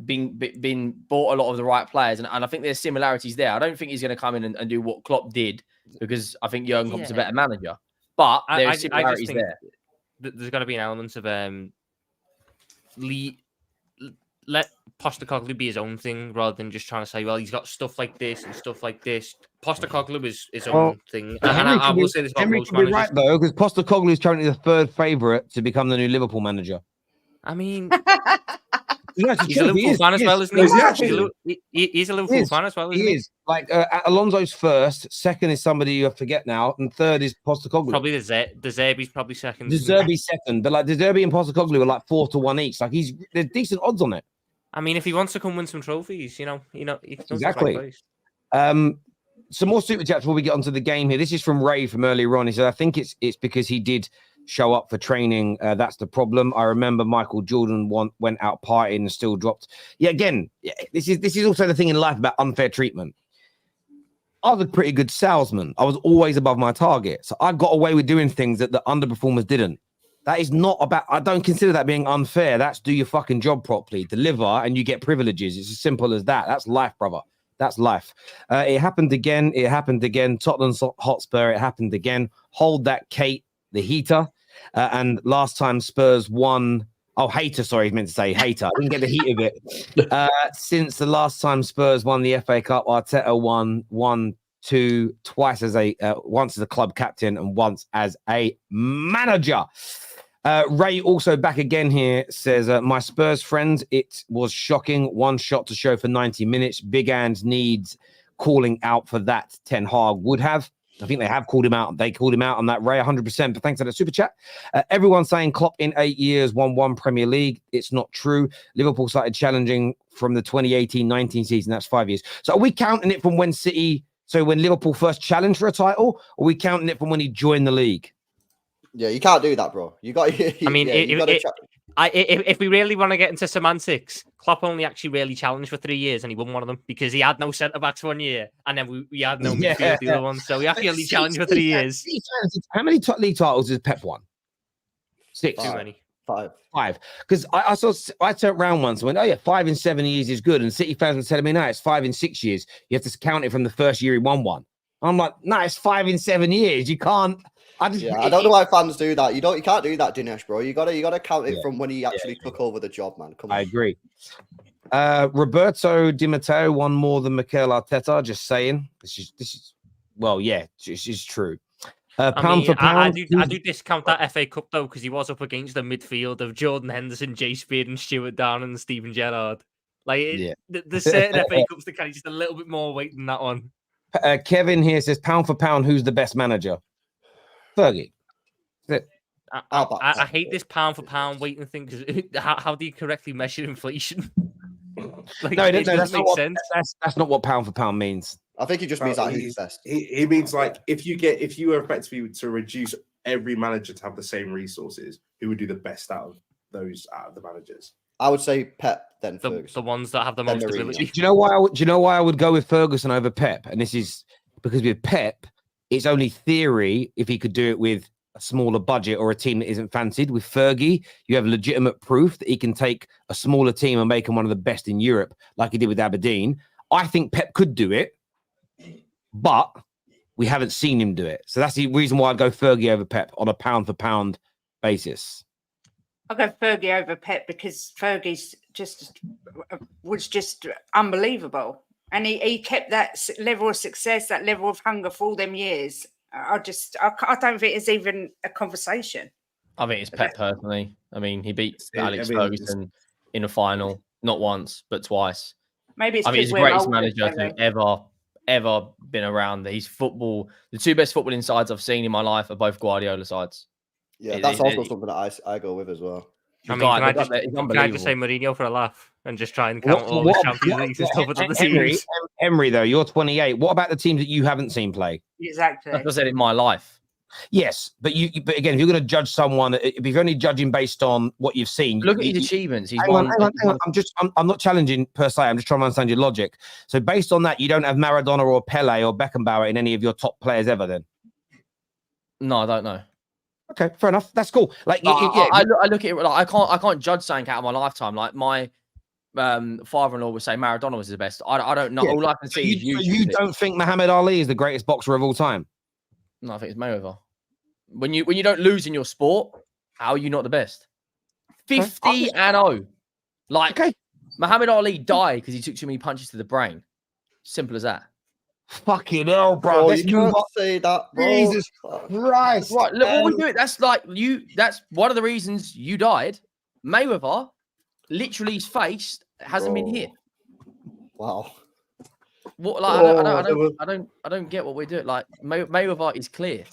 S2: been bought a lot of the right players, and I think there's similarities there. I don't think he's going to come in and do what Klopp did because I think Jurgen Klopp's a better manager. But there's similarities there.
S4: There's got to be an element of let Postecoglou be his own thing rather than just trying to say, well, he's got stuff like this and stuff like this. Postecoglou is his own thing. And I will say this about most managers.
S1: Right, though, because Postecoglou is currently the third favourite to become the new Liverpool manager.
S4: I mean... he's a Liverpool fan as well, isn't he? He's a Liverpool fan as well, isn't he?
S1: He is. Like, Alonso's first, second is somebody you forget now, and third is Postecoglou.
S4: Probably the Zerbi's probably second.
S1: The Zerbi's second, but like the Zerbi and Postecoglou are like 4-1 each. Like there's decent odds on it.
S4: I mean, if he wants to come win some trophies, you know,
S1: exactly. Some more super chats before we get onto the game here. This is from Ray from earlier on. He said, I think it's because he did show up for training. That's the problem. I remember Michael Jordan went out partying and still dropped. Yeah, again, this is also the thing in life about unfair treatment. I was a pretty good salesman. I was always above my target. So I got away with doing things that the underperformers didn't. That is not about, I don't consider that being unfair. That's do your fucking job properly, deliver, and you get privileges. It's as simple as that. That's life, brother. That's life. It happened again. Tottenham Hotspur, it happened again. Hold that, Kate, the heater. And last time Spurs won Oh, hater. Sorry, I meant to say hater. I didn't get the heat of it. Since the last time Spurs won the FA Cup, Arteta won twice as once as a club captain and once as a manager. Ray also back again here says, my Spurs friends, it was shocking. One shot to show for 90 minutes. Big Ange needs calling out for that. Ten Hag would have. I think they have called him out. They called him out on that, Ray, 100%. But thanks to the super chat. Everyone's saying Klopp in 8 years won one Premier League. It's not true. Liverpool started challenging from the 2018-19 season. That's 5 years. So are we counting it from when when Liverpool first challenged for a title? Or are we counting it from when he joined the league?
S3: Yeah, you can't do that, bro. You got.
S4: I mean, if we really want to get into semantics, Klopp only actually really challenged for 3 years, and he won one of them because he had no centre backs 1 year, and then we had no midfield the other one. So he actually only challenged for 3 years.
S1: How many league titles has Pep won? 6.
S4: Too many.
S3: 5.
S1: Because I turned around once and went, oh yeah, 5 in 7 years is good, and City fans were telling me, no, it's 5 in 6 years. You have to count it from the first year he won one. I'm like, no, it's 5 in 7 years. You can't. I
S3: don't know why fans do that. You can't do that, Dinesh, bro. You gotta count it from when he actually took over the job, man. Come on.
S1: I agree. Roberto Di Matteo won more than Mikel Arteta. Just saying. This is true. Pound for pound.
S4: I do discount that FA Cup though, because he was up against the midfield of Jordan Henderson, Jay Spears, Stuart Down, and Steven Gerrard. There's certain FA Cups that carry just a little bit more weight than that one.
S1: Kevin here says, pound for pound, who's the best manager? Fergie.
S4: I hate this pound for pound waiting thing because how do you correctly measure inflation?
S1: That's not what pound for pound means.
S3: I think he just means that he's best.
S6: He means like if you were effectively to reduce every manager to have the same resources, who would do the best out of the managers?
S3: I would say Pep, then Ferguson.
S4: The ones that have the most ability.
S1: Do you know why I would go with Ferguson over Pep? And this is because with Pep, it's only theory if he could do it with a smaller budget or a team that isn't fancied. With Fergie, you have legitimate proof that he can take a smaller team and make them one of the best in Europe, like he did with Aberdeen. I think Pep could do it, but we haven't seen him do it. So that's the reason why I'd go Fergie over Pep on a pound for pound basis.
S5: I'll go Fergie over Pep because Fergie's was just unbelievable. And he kept that level of success, that level of hunger for all them years. I don't think it's even a conversation.
S2: I think it's Pep personally. I mean, he beat Alex Ferguson in a final, not once, but twice.
S5: Maybe it's
S2: he's the greatest manager to ever been around. The two best football sides I've seen in my life are both Guardiola sides.
S3: Yeah, that's also something that I go with as well.
S4: I mean, can I just say Mourinho for a laugh and just try and count all the Champions Leagues and stuff at the teams?
S1: Emery, though, you're 28. What about the teams that you haven't seen play?
S5: Exactly.
S2: That's what I said in my life.
S1: Yes, but again, if you're going to judge someone, if you're only judging based on what you've seen,
S2: look at his achievements. He's
S1: hang on. I'm not challenging per se. I'm just trying to understand your logic. So based on that, you don't have Maradona or Pele or Beckenbauer in any of your top players ever, then?
S2: No, I don't know.
S1: Okay, fair enough. That's cool.
S2: I look at it like I can't judge something out of my lifetime. Like my father-in-law would say Maradona was the best. I don't know. Yeah. All I can see is
S1: you don't think Muhammad Ali is the greatest boxer of all time?
S2: No, I think it's Mayweather. When you don't lose in your sport, how are you not the best? 50-0. Muhammad Ali died because he took too many punches to the brain. Simple as that.
S1: Fucking hell, bro.
S3: You can't say that, bro.
S1: Jesus Christ.
S2: Right, look what we do. That's that's one of the reasons you died. Mayweather, literally his face hasn't been hit.
S3: Wow.
S2: What I don't get what we do. Like Mayweather is clear.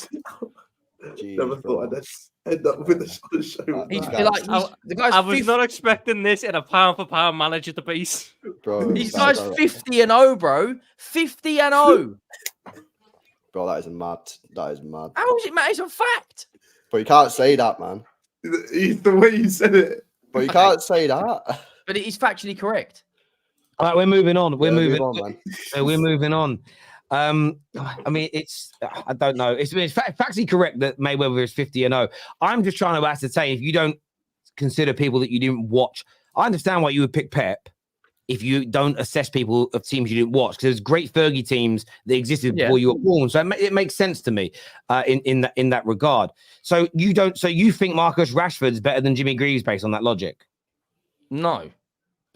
S6: Jeez, never thought I'd end up with this on the show.
S4: I was not expecting this in a pound for pound manager debate.
S3: Bro,
S2: these guys 50-0, bro. 50-0.
S3: Bro, that is mad. That is mad.
S2: How is it mad? It's a fact.
S3: But you can't say that, man.
S6: The way you said it.
S3: But you can't say that.
S2: But it is factually correct.
S1: All right, we're moving on. We're moving on. I mean, I don't know. It's factually correct that Mayweather is 50-0. I'm just trying to ascertain if you don't consider people that you didn't watch. I understand why you would pick Pep if you don't assess people of teams you didn't watch. Because there's great Fergie teams that existed before you were born. So it makes sense to me in that regard. So you think Marcus Rashford's better than Jimmy Greaves based on that logic?
S2: No.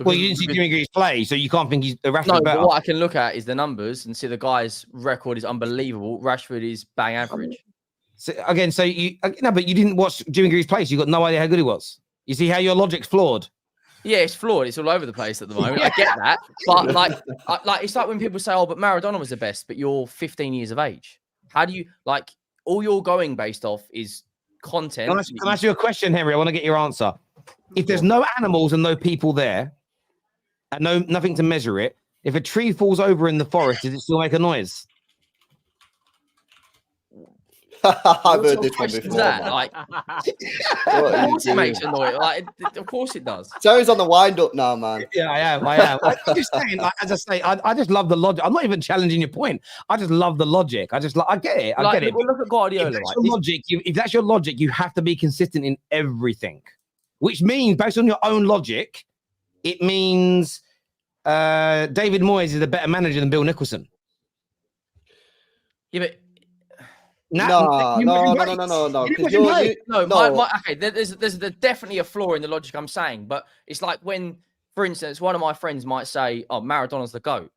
S1: Well, you didn't see Jimmy Greaves play, so you can't think he's Rashford
S2: no,
S1: better.
S2: But what I can look at is the numbers and see the guy's record is unbelievable. Rashford is bang average.
S1: So again, but you didn't watch Jimmy Greaves play, so you got no idea how good he was. You see how your logic's flawed?
S2: Yeah, it's flawed. It's all over the place at the moment. I get that. But like it's like when people say, oh, but Maradona was the best, but you're 15 years of age. How do you all you're going based off is content?
S1: Can I ask you a question, Henry? I want to get your answer. If there's no animals and no people there, and nothing to measure it, if a tree falls over in the forest, does it still make a noise?
S3: I've heard this one before.
S2: Of course it makes a noise. Of course it does.
S3: Terry's on the wind up now, man.
S1: Yeah, I am. I'm just saying, as I say, I just love the logic. I'm not even challenging your point. I just love the logic. I get it. I get it.
S2: Look at Guardiola.
S1: If that's your logic, you have to be consistent in everything, which means, based on your own logic, it means David Moyes is a better manager than Bill Nicholson.
S2: Yeah, but
S3: No.
S2: Okay, there's definitely a flaw in the logic I'm saying, but it's like when, for instance, one of my friends might say, "Oh, Maradona's the GOAT."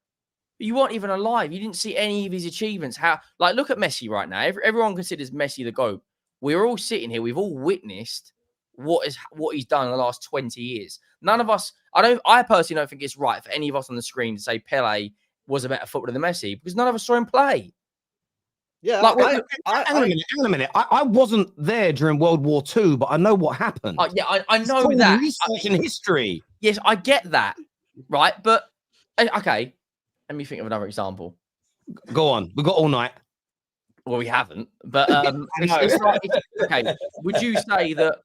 S2: But you weren't even alive. You didn't see any of his achievements. Look at Messi right now. Everyone considers Messi the GOAT. We're all sitting here. We've all witnessed what he's done in the last 20 years. None of us. I personally don't think it's right for any of us on the screen to say Pele was a better footballer than Messi because none of us saw him play.
S3: Yeah,
S1: hang on a minute. I wasn't there during World War II, but I know what happened.
S2: I know that.
S1: Research in history.
S2: Yes, I get that. Right, but okay. Let me think of another example.
S1: Go on. We've got all night.
S2: Well, we haven't. But okay. Would you say that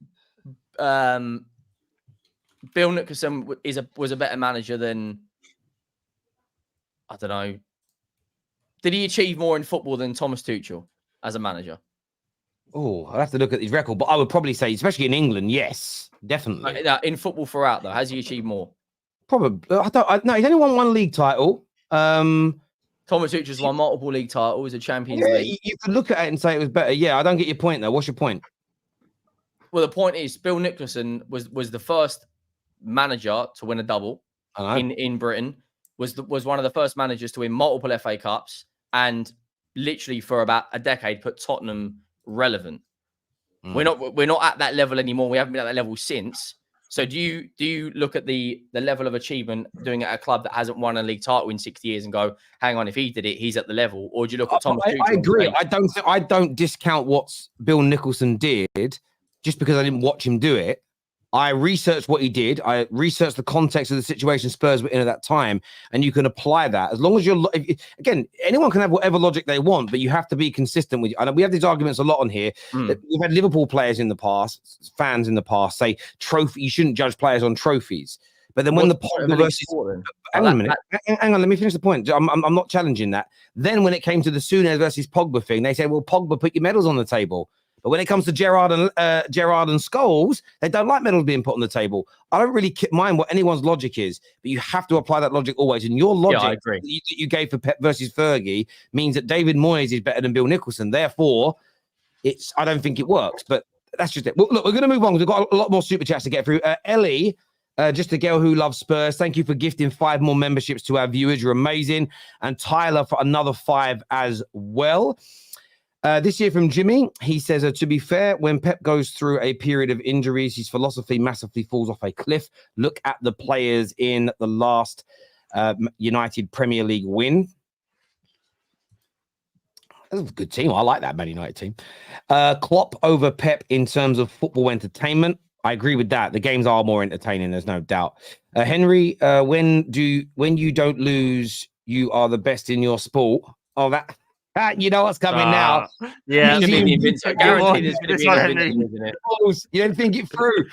S2: Bill Nicholson was a better manager than, I don't know, did he achieve more in football than Thomas Tuchel as a manager?
S1: Oh, I'll have to look at his record, but I would probably say, especially in England, yes, definitely.
S2: In football throughout, though, has he achieved more?
S1: Probably. No, he's only won one league title.
S2: Thomas Tuchel's won multiple league titles, a Champions League.
S1: You could look at it and say it was better. Yeah, I don't get your point, though. What's your point?
S2: Well, the point is, Bill Nicholson was the first manager to win a double in Britain. Was one of the first managers to win multiple FA Cups and literally for about a decade put Tottenham relevant. We're not at that level anymore. We haven't been at that level since. So do you look at the level of achievement doing it at a club that hasn't won a league title in 60 years and go, hang on, if he did it, he's at the level? Or do you look at Thomas Tuchel?
S1: I agree. I don't discount what Bill Nicholson did just because I didn't watch him do it. I researched what he did. I researched the context of the situation Spurs were in at that time, and you can apply that as long as again, anyone can have whatever logic they want, but you have to be consistent with. And we have these arguments a lot on here. We've had Liverpool players in the past, fans in the past say you shouldn't judge players on trophies. But then when hang on a minute, hang on, let me finish the point. I'm not challenging that. Then when it came to the Souness versus Pogba thing, they said, well, Pogba, put your medals on the table. But when it comes to Gerrard and Scholes, they don't like medals being put on the table. I don't really mind what anyone's logic is, but you have to apply that logic always. And your logic that you gave for Pep versus Fergie means that David Moyes is better than Bill Nicholson. Therefore, I don't think it works. But that's just it. Well, look, we're going to move on. We've got a lot more super chats to get through. Ellie, just a girl who loves Spurs. Thank you for gifting 5 more memberships to our viewers. You're amazing. And Tyler for another 5 as well. This year from Jimmy, he says, to be fair, when Pep goes through a period of injuries, his philosophy massively falls off a cliff. Look at the players in the last United Premier League win. That's a good team. I like that Man United team. Klopp over Pep in terms of football entertainment. I agree with that. The games are more entertaining, there's no doubt. Henry, when you don't lose, you are the best in your sport. Oh, that... you know what's coming now.
S4: Yeah,
S2: you
S1: don't think it through.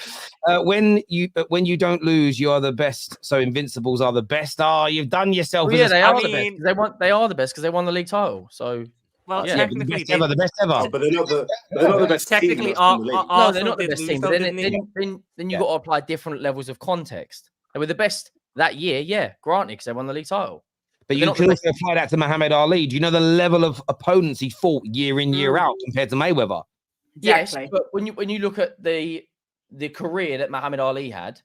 S1: When you don't lose, you are the best. So Invincibles are the best. Oh, you've done yourself.
S2: Well, yeah, they are the best. They are the best because they won the league title. So
S4: technically,
S1: the best ever.
S6: But they're not the best.
S4: Technically,
S2: no, they're not the best team. But then you got to apply different levels of context. They were the best that year, yeah, granted, because they won the league title.
S1: But
S2: they're
S1: you
S2: not the
S1: can
S2: best-
S1: also apply that to Muhammad Ali. Do you know the level of opponents he fought year in, year out compared to Mayweather?
S5: Exactly.
S2: Yes, but when you look at the career that Muhammad Ali had,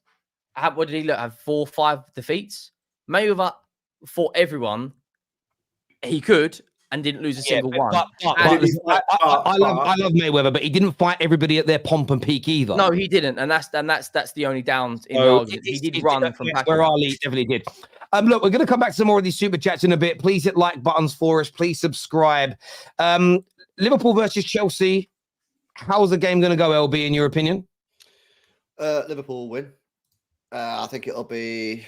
S2: what did he have? 4 or 5 defeats. Mayweather fought everyone he could and didn't lose a single one.
S1: I love Mayweather, but he didn't fight everybody at their pomp and peak either.
S2: No, he didn't, and that's the only down in the
S1: So
S2: argument. He did run from back.
S1: Where Ali definitely did. Look, we're going to come back to some more of these super chats in a bit. Please hit like buttons for us. Please subscribe. Liverpool versus Chelsea. How's the game going to go, LB, in your opinion?
S3: Liverpool win. I think it'll be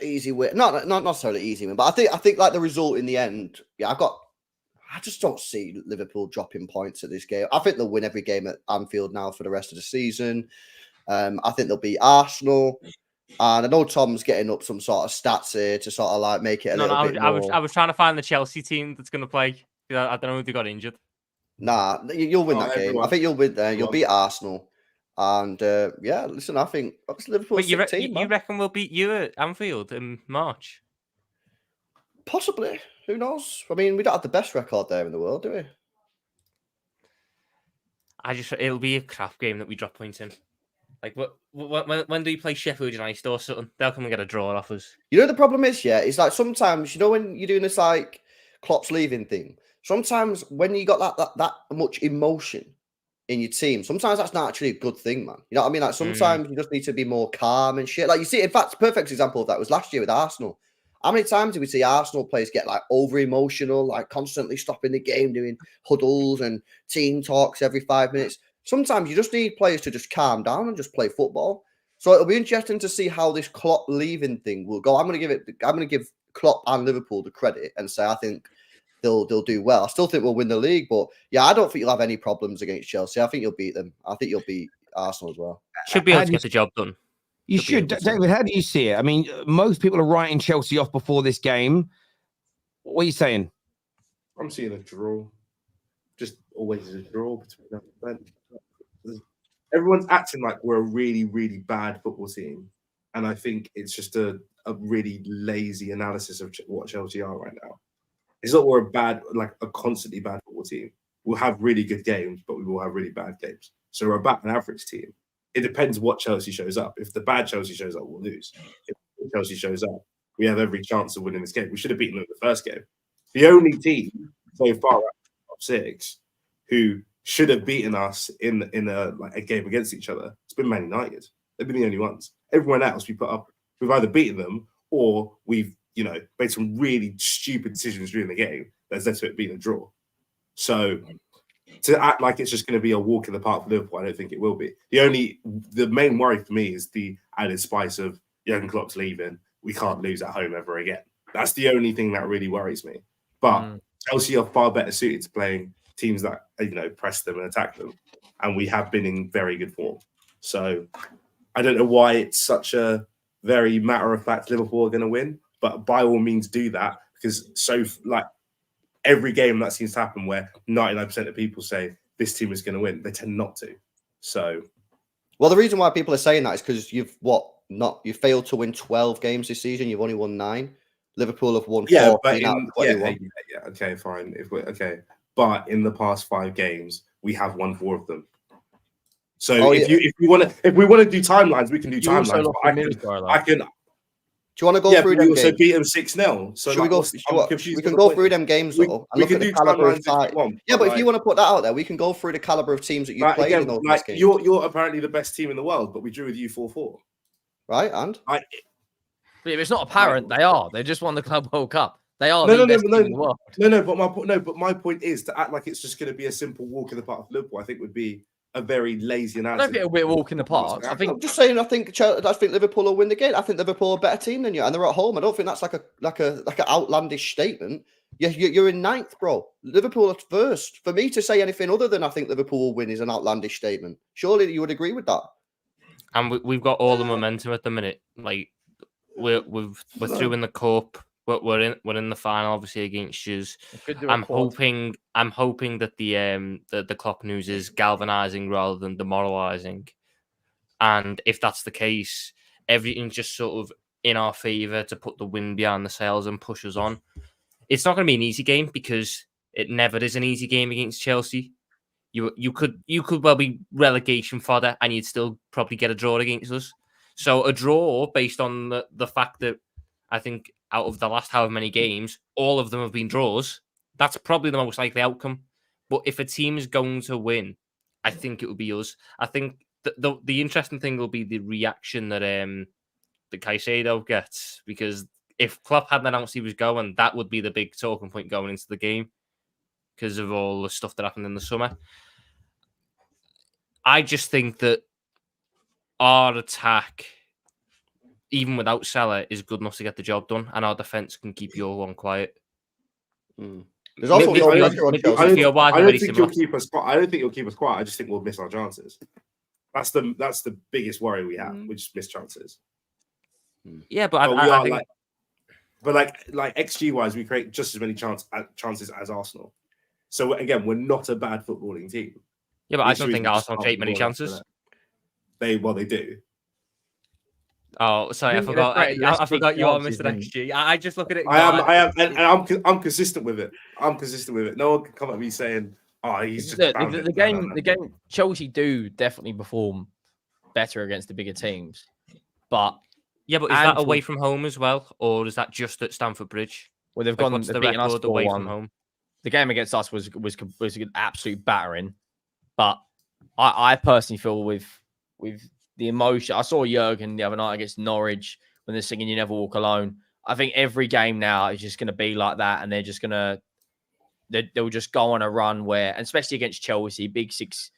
S3: easy win. Not necessarily easy win, but I think like the result in the end. Yeah, I just don't see Liverpool dropping points at this game. I think they'll win every game at Anfield now for the rest of the season. I think they'll beat Arsenal. And I know Tom's getting up some sort of stats here to sort of like make it a little bit more.
S4: I was trying to find the Chelsea team that's going to play. I don't know if they got injured.
S3: Nah, you'll win that game. I think you'll win there. You'll beat Arsenal. And listen, I think Liverpool.
S4: But you reckon we'll beat you at Anfield in March?
S3: Possibly. Who knows? I mean, we don't have the best record there in the world, do we?
S4: It'll be a crap game that we drop points in. Like, when do we play Sheffield United or something? They'll come and get a draw off us.
S3: You know, the problem is, it's like sometimes, when you're doing this, like, Klopp's leaving thing, sometimes when you got that much emotion in your team, sometimes that's not actually a good thing, man. You know what I mean? Like, sometimes you just need to be more calm and shit. Like, you see, in fact, perfect example of that was last year with Arsenal. How many times did we see Arsenal players get, like, over-emotional, like, constantly stopping the game, doing huddles and team talks every 5 minutes? Sometimes you just need players to just calm down and just play football. So it'll be interesting to see how this Klopp leaving thing will go. I'm going to give Klopp and Liverpool the credit and say I think they'll do well. I still think we'll win the league, but yeah, I don't think you'll have any problems against Chelsea. I think you'll beat them. I think you'll beat Arsenal as well.
S4: Should be able to get the job done.
S1: You should, David. How do you see it? I mean, most people are writing Chelsea off before this game. What are you saying?
S6: I'm seeing a draw. Just always a draw between them. Everyone's acting like we're a really, really bad football team. And I think it's just a really lazy analysis of what Chelsea are right now. It's not we're a constantly bad football team. We'll have really good games, but we will have really bad games. So we're about an average team. It depends what Chelsea shows up. If the bad Chelsea shows up, we'll lose. If Chelsea shows up, we have every chance of winning this game. We should have beaten them in the first game. The only team so far out of the top 6 who should have beaten us in a game against each other, it's been Man United. They've been the only ones. Everyone else we've either beaten them or we've made some really stupid decisions during the game that's led to it being a draw. So to act like it's just going to be a walk in the park for Liverpool, I don't think it will be. The main worry for me is the added spice of Jurgen Klopp's leaving. We can't lose at home ever again. That's the only thing that really worries me. But Chelsea are far better suited to playing teams that press them and attack them, and we have been in very good form. So I don't know why it's such a very matter of fact Liverpool are going to win, but by all means do that, because every game that seems to happen where 99% of people say this team is going to win, they tend not to. So,
S3: well, the reason why people are saying that is because you failed to win 12 games this season. You've only won 9. Liverpool have won 14 out of 21.
S6: Okay, fine. But in the past 5 games, we have won 4 of them. So if we want to do timelines, we can do timelines. I can.
S3: Do you want to go through them?
S6: We also beat them 6-0. So
S3: we can go through them games though.
S6: We can do timelines if you want.
S3: Yeah, but if you want to put that out there, we can go through the caliber of teams that you played in those games.
S6: You're apparently the best team in the world, but we drew with you 4-4.
S3: Right, and
S2: but if it's not apparent, they are. They just won the Club World Cup. They are the best team in the world.
S6: But my point is to act like it's just going to be a simple walk in the park for Liverpool. I think would be a very lazy analysis.
S2: I don't think it'll be a walk in the park.
S3: I'm just saying. I think Liverpool will win the game. I think Liverpool are a better team than you, and they're at home. I don't think that's like an outlandish statement. You're in 9th, bro. Liverpool are first. For me to say anything other than I think Liverpool will win is an outlandish statement. Surely you would agree with that.
S4: And we've got all the momentum at the minute. Like we're through in the cup. We're in the final, obviously against you. I'm hoping that the Klopp news is galvanizing rather than demoralizing. And if that's the case, everything's just sort of in our favour to put the wind behind the sails and push us on. It's not going to be an easy game because it never is an easy game against Chelsea. You could well be relegation fodder and you'd still probably get a draw against us. So a draw based on the fact that I think out of the last however many games, all of them have been draws. That's probably the most likely outcome. But if a team is going to win, I think it would be us. I think the interesting thing will be the reaction that Caicedo gets, because if Klopp hadn't announced he was going, that would be the big talking point going into the game because of all the stuff that happened in the summer. I just think that our attack, even without Salah, is good enough to get the job done, and our defence can keep your one quiet.
S3: There's also no pressure on Chelsea.
S6: I don't think you'll keep us quiet. I just think we'll miss our chances. That's the biggest worry we have. We just miss chances.
S4: Yeah, but I think...
S6: like XG wise, we create just as many chances as Arsenal. So again, we're not a bad footballing team.
S4: Yeah, but I don't think Arsenal create many chances.
S6: They do.
S4: Oh, sorry, I forgot. I forgot you are Mr. XG. I just look at it.
S6: I am, and I'm consistent with it. No one can come at me saying, "Oh, he's just."
S2: The game. Chelsea do definitely perform better against the bigger teams, but
S4: yeah, but is that away from home as well, or is that just at Stamford Bridge?
S2: Well, they've beaten us
S4: away from home.
S2: The game against us was an absolute battering, but I personally feel with the emotion. I saw Jurgen the other night against Norwich when they're singing "You Never Walk Alone." I think every game now is just going to be like that, and they're just they'll just go on a run where, and especially against Chelsea, Big Six.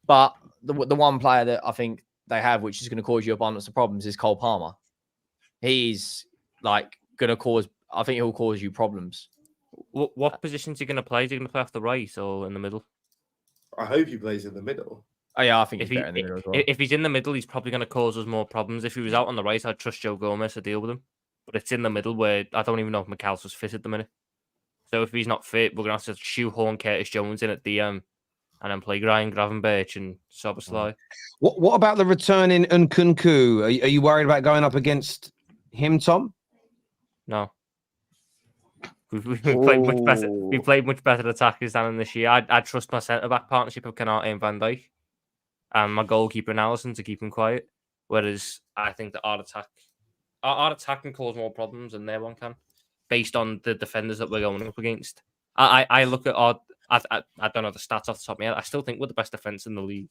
S2: But the one player that I think they have, which is going to cause you abundance of problems, is Cole Palmer. He's like going to cause. I think he'll cause you problems.
S4: What position is he going to play? Is he going to play off the right or in the middle?
S6: I hope he plays in the middle.
S2: Oh yeah, I think he's better in the middle as well.
S4: If he's in the middle, he's probably going to cause us more problems. If he was out on the right, I'd trust Joe Gomez to deal with him. But it's in the middle where I don't even know if McAllister's fit at the minute. So if he's not fit, we're going to have to shoehorn Curtis Jones in at DM and then play Ryan Gravenberch and Szoboszlai.
S1: What about the returning Nkunku? Are you worried about going up against him, Tom?
S4: No. We played much better. We played much better attackers than this year. I trust my centre back partnership of Canate and Van Dijk, and my goalkeeper in Alisson to keep him quiet. Whereas I think that our attack can cause more problems than their one can, based on the defenders that we're going up against. I look at our. I don't know the stats off the top of my head. I still think we're the best defense in the league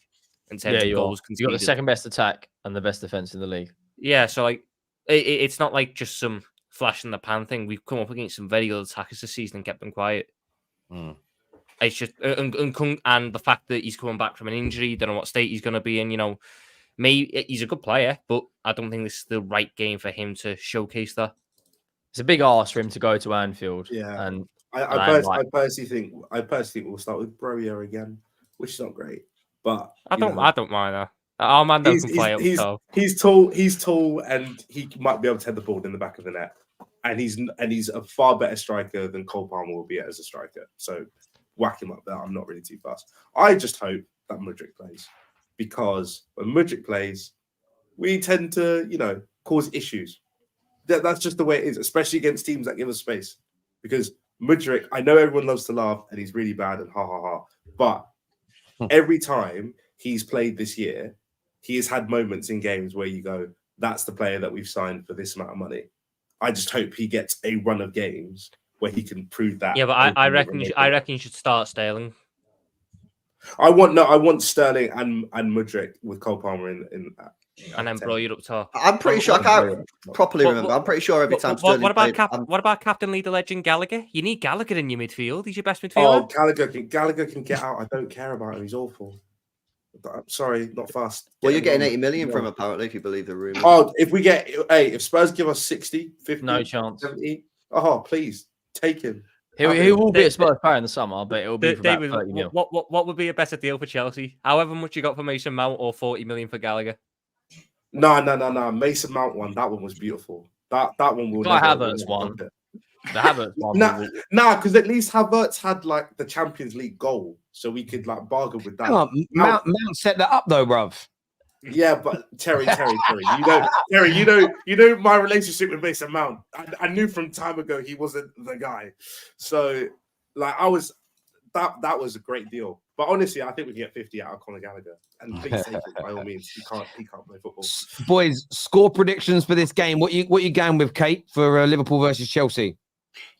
S4: in terms of goals conceded.
S2: You got the second best attack and the best defense in the league.
S4: Yeah, so like it's not like just some flash in the pan thing. We've come up against some very good attackers this season and kept them quiet. It's just and the fact that he's coming back from an injury, don't know what state he's going to be in. You know, maybe he's a good player, but I don't think this is the right game for him to showcase that.
S2: It's a big ask for him to go to Anfield.
S6: Yeah,
S2: and
S6: I personally think we'll start with Broja again, which is not great, but
S4: I don't mind that. Our man doesn't play up top.
S6: He's tall, and he might be able to head the ball in the back of the net. And he's a far better striker than Cole Palmer will be as a striker. So whack him up there. I'm not really too fast. I just hope that Mudryk plays, because when Mudryk plays, we tend to cause issues. That's just the way it is, especially against teams that give us space. Because Mudryk, I know everyone loves to laugh and he's really bad and ha ha ha, but every time he's played this year, he has had moments in games where you go, that's the player that we've signed for this amount of money. I just hope he gets a run of games where he can prove that.
S4: Yeah, but I reckon you should start Sterling.
S6: I want Sterling and Mudryk with Cole Palmer in
S4: and then Broja up top.
S3: I'm pretty sure I can't properly remember. I'm pretty sure every time Sterling
S4: what about Captain Leader Legend Gallagher? You need Gallagher in your midfield. He's your best midfielder.
S6: Oh, Gallagher can get out. I don't care about him. He's awful. I'm sorry, not fast.
S3: Well, you're getting 80 million from him, apparently, if you believe the rumor.
S6: Oh, if Spurs give us 60, 50,
S2: no chance.
S6: 70, please take him.
S2: He will be a Spurs player in the summer, but it will be for about 30 mil.
S4: What would be a better deal for Chelsea? However much you got for Mason Mount, or 40 million for Gallagher?
S6: No. Mason Mount one. That one was beautiful. That one will.
S2: Havertz one. The Havertz one.
S6: Because at least Havertz had like the Champions League goal, so we could like bargain with that.
S1: Mount set that up though, bruv.
S6: Yeah, but Terry, you know my relationship with Mason Mount. I knew from time ago he wasn't the guy. So, like, that was a great deal. But honestly, I think we can get 50 out of Conor Gallagher. And please take it by all means. He can't play football.
S1: Boys, score predictions for this game. What you going with, Kate, for Liverpool versus Chelsea?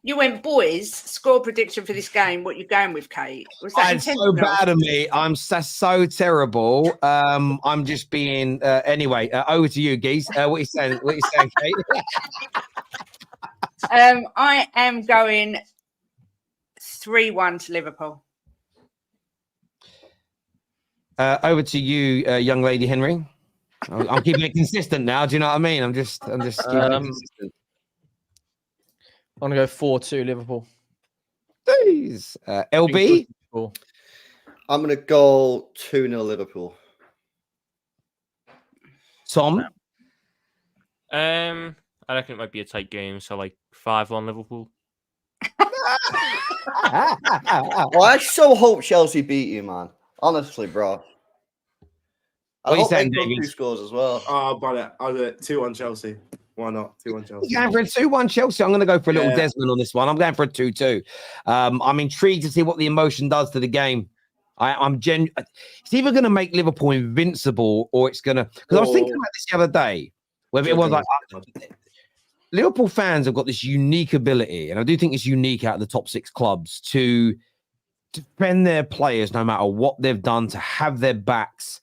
S5: You went, boys, score prediction for this game. What you going with, Kate? Was that
S1: It's so
S5: intentional?
S1: bad of me. I'm so terrible. I'm just being anyway. Over to you, Geese. What are you saying? What are you saying, Kate?
S5: I am going 3-1 to Liverpool.
S1: Over to you, young lady Henry. I'm keeping it consistent now. Do you know what I mean? I'm just keeping it consistent.
S2: I'm gonna go 4-2 Liverpool.
S1: Please, LB.
S3: I'm going to go 2-0 Liverpool.
S1: Tom.
S4: I reckon it might be a tight game, so like 5-1 Liverpool.
S3: Well, I so hope Chelsea beat you, man. Honestly, bro. I hope Nkunku scores as well.
S6: Oh, but I'll do it 2-1 Chelsea. Why not? 2-1 Chelsea.
S1: You're going for a 2-1 Chelsea. I'm going to go for a little Desmond on this one. I'm going for a 2-2. I'm intrigued to see what the emotion does to the game. It's either going to make Liverpool invincible or it's going to... Because I was thinking about this the other day, where it was like... Liverpool fans have got this unique ability, and I do think it's unique out of the top 6 clubs, to defend their players no matter what they've done, to have their backs.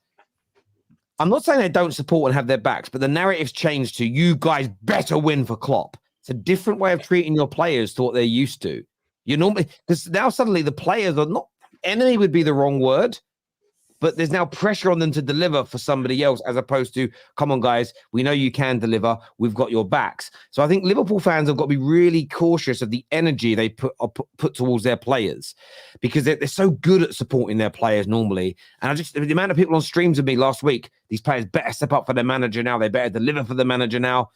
S1: I'm not saying they don't support and have their backs, but the narrative's changed to you guys better win for Klopp. It's a different way of treating your players to what they're used to. You normally, because now suddenly the players are not, enemy would be the wrong word, but there's now pressure on them to deliver for somebody else, as opposed to, come on, guys, we know you can deliver. We've got your backs. So I think Liverpool fans have got to be really cautious of the energy they put towards their players, because they're so good at supporting their players normally. And the amount of people on streams with me last week, these players better step up for their manager now. They better deliver for the manager now.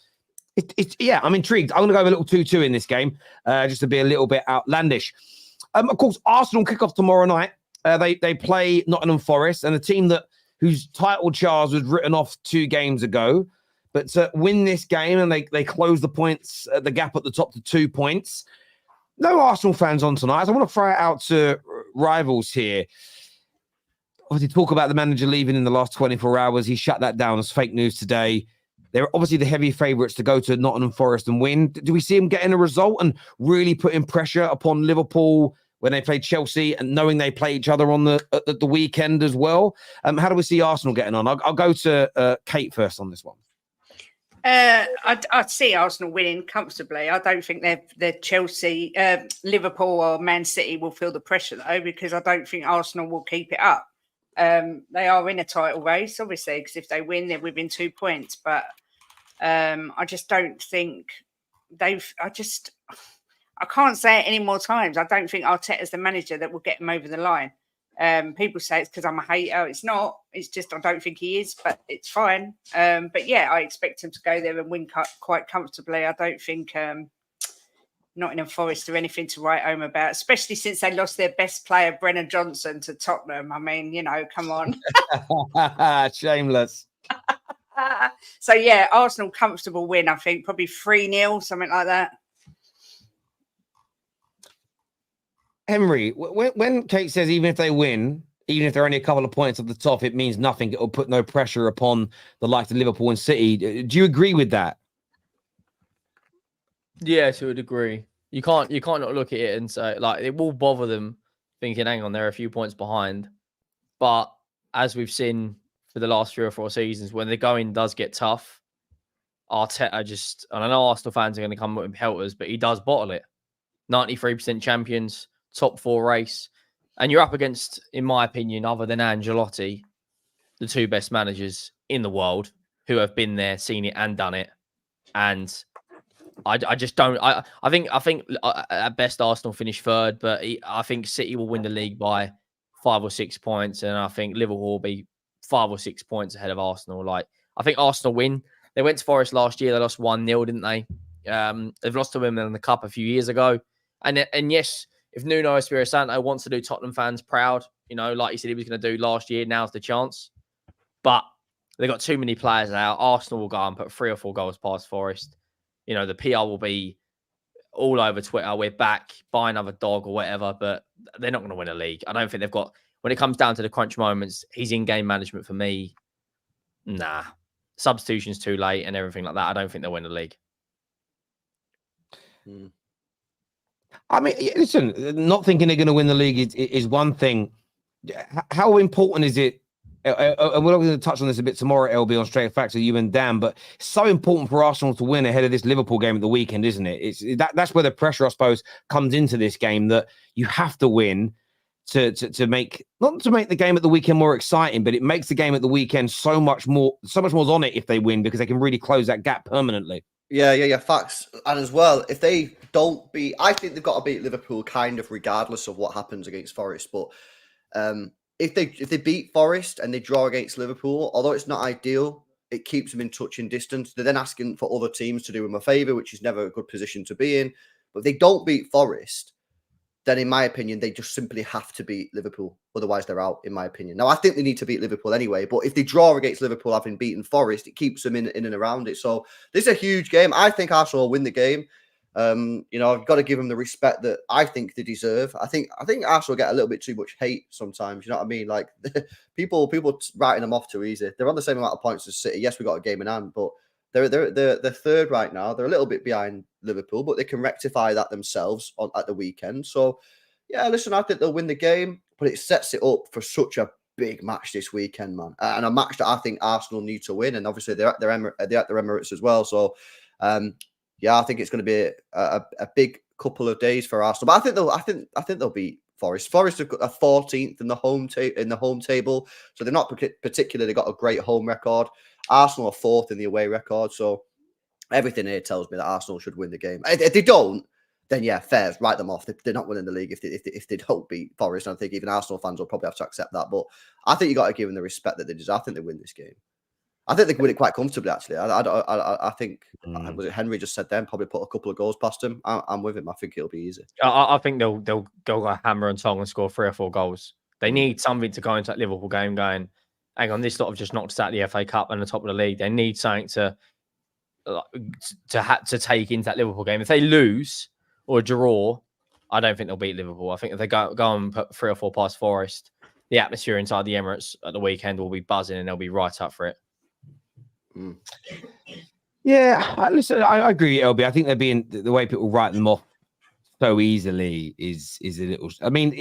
S1: Yeah, I'm intrigued. I'm going to go with a little 2-2 in this game, just to be a little bit outlandish. Of course, Arsenal kick off tomorrow night. They play Nottingham Forest, and a team whose title charge was written off 2 games ago, but to win this game, and they close the gap at the top to 2 points. No Arsenal fans on tonight. So I want to throw it out to rivals here. Obviously, talk about the manager leaving in the last 24 hours. He shut that down as fake news today. They're obviously the heavy favourites to go to Nottingham Forest and win. Do we see him getting a result and really putting pressure upon Liverpool when they play Chelsea, and knowing they play each other on the weekend as well? How do we see Arsenal getting on? I'll go to Kate first on this one.
S5: I'd see Arsenal winning comfortably. I don't think they're Chelsea, Liverpool or Man City will feel the pressure though, because I don't think Arsenal will keep it up. They are in a title race, obviously, because if they win, they're within 2 points. But I just don't think I can't say it any more times. I don't think Arteta's the manager that will get him over the line. People say it's because I'm a hater. It's not. It's just I don't think he is, but it's fine. But yeah, I expect him to go there and win quite comfortably. I don't think Nottingham Forest are anything to write home about, especially since they lost their best player, Brennan Johnson, to Tottenham. I mean, come on.
S1: Shameless.
S5: So yeah, Arsenal comfortable win, I think. Probably 3-0, something like that.
S1: Henry, when Kate says even if they win, even if they're only a couple of points at the top, it means nothing. It will put no pressure upon the likes of Liverpool and City. Do you agree with that?
S2: Yeah, to a degree. You can't not look at it and say, like, it will bother them thinking, hang on, they're a few points behind. But as we've seen for the last 3 or 4 seasons, when the going does get tough, Arteta and I know Arsenal fans are going to come with pelters, but he does bottle it. 93% champions, top 4 race. And you're up against, in my opinion, other than Angelotti, the 2 best managers in the world who have been there, seen it and done it. And I just don't. I think at best Arsenal finish 3rd, but I think City will win the league by 5 or 6 points, and I think Liverpool will be 5 or 6 points ahead of Arsenal. Like, I think Arsenal win. They went to Forest last year. They lost 1-0, didn't they? They've lost to them in the Cup a few years ago. And yes, if Nuno Espirito Santo wants to do Tottenham fans proud, like he said he was going to do last year, now's the chance. But They've got too many players out. Arsenal will go and put 3 or 4 goals past Forest. You know, the PR will be all over Twitter. We're back, buy another dog or whatever, but they're not going to win a league. I don't think they've got, when it comes down to the crunch moments, his in-game management for me, nah. Substitution's too late and everything like that. I don't think they'll win the league.
S1: I mean, listen, not thinking they're going to win the league is one thing. How important is it? And we're going to touch on this a bit tomorrow, LB, on Straight Facts with you and Dan, but it's so important for Arsenal to win ahead of this Liverpool game at the weekend, isn't it? That's where the pressure, I suppose, comes into this game, that you have to win to make, not to make the game at the weekend more exciting, but it makes the game at the weekend so much more's on it if they win, because they can really close that gap permanently.
S3: Yeah, facts. And as well, if they don't beat, I think they've got to beat Liverpool kind of regardless of what happens against Forest. But if they beat Forest and they draw against Liverpool, although it's not ideal, it keeps them in touching distance. They're then asking for other teams to do them a favour, which is never a good position to be in. But if they don't beat Forest, then in my opinion, they just simply have to beat Liverpool. Otherwise, they're out, in my opinion. Now, I think they need to beat Liverpool anyway, but if they draw against Liverpool having beaten Forest, it keeps them in and around it. So this is a huge game. I think Arsenal will win the game. You know, I've got to give them the respect that I think they deserve. I think Arsenal get a little bit too much hate sometimes. You know what I mean? Like people writing them off too easy. They're on the same amount of points as City. Yes, we got a game in hand, but they're third right now. They're a little bit behind Liverpool, but they can rectify that themselves at the weekend. So yeah, listen, I think they'll win the game, but it sets it up for such a big match this weekend, man, and a match that I think Arsenal need to win. And obviously they're at their Emirates as well. So yeah, I think it's going to be a big couple of days for Arsenal. But I think they'll beat Forest. Forest are 14th in the home table, so they're not particularly got a great home record. Arsenal are 4th in the away record, so everything here tells me that Arsenal should win the game. If they don't, then yeah, fair, write them off. They're not winning the league if they don't beat Forest. And I think even Arsenal fans will probably have to accept that. But I think you got to give them the respect that they deserve. I think they win this game. I think they can win it quite comfortably, actually. I think, was it Henry just said then, probably put a couple of goals past him. I'm with him. I think it'll be easy.
S2: I think they'll go hammer and tong and score 3 or 4 goals. They need something to go into that Liverpool game going, hang on, this lot have just knocked us out of the FA Cup and the top of the league. They need something to take into that Liverpool game. If they lose or draw, I don't think they'll beat Liverpool. I think if they go and put 3 or 4 past Forest, the atmosphere inside the Emirates at the weekend will be buzzing and they'll be right up for it.
S1: Yeah, listen, I agree, LB. I think they're being, the way people write them off so easily is a little. I mean,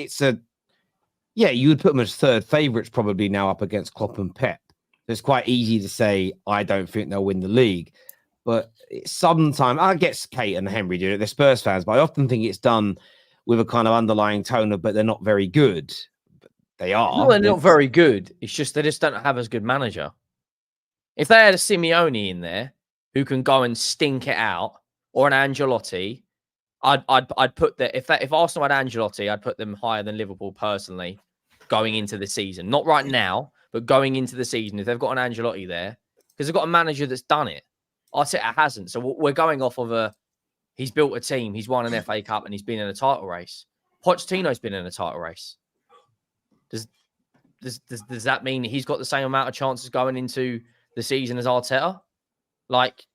S1: you would put them as third favourites probably now up against Klopp and Pep. It's quite easy to say I don't think they'll win the league, but sometimes I guess Kate and Henry do it. They're Spurs fans, but I often think it's done with a kind of underlying tone of, but they're not very good. But they are.
S2: No, they're not very good. It's just they just don't have as good manager. If they had a Simeone in there who can go and stink it out, or an Angelotti, I'd put that. If Arsenal had Angelotti, I'd put them higher than Liverpool personally going into the season. Not right now, but going into the season. If they've got an Angelotti there, because they've got a manager that's done it. Arteta hasn't. So we're going off of he's built a team, he's won an FA Cup, and he's been in a title race. Pochettino's been in a title race. Does that mean he's got the same amount of chances going into the season as Arteta? Like,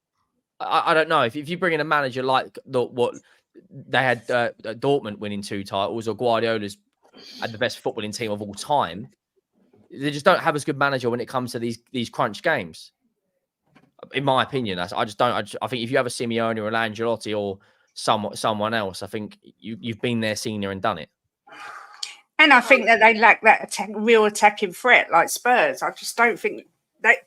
S2: I don't know. If you bring in a manager like what they had, Dortmund winning 2 titles, or Guardiola's had the best footballing team of all time, they just don't have as good manager when it comes to these crunch games. In my opinion, I think if you have a Simeone or an Angelotti or someone else, I think you've been there, senior, and done it.
S5: And I think that they lack that real attacking threat like Spurs. I just don't think.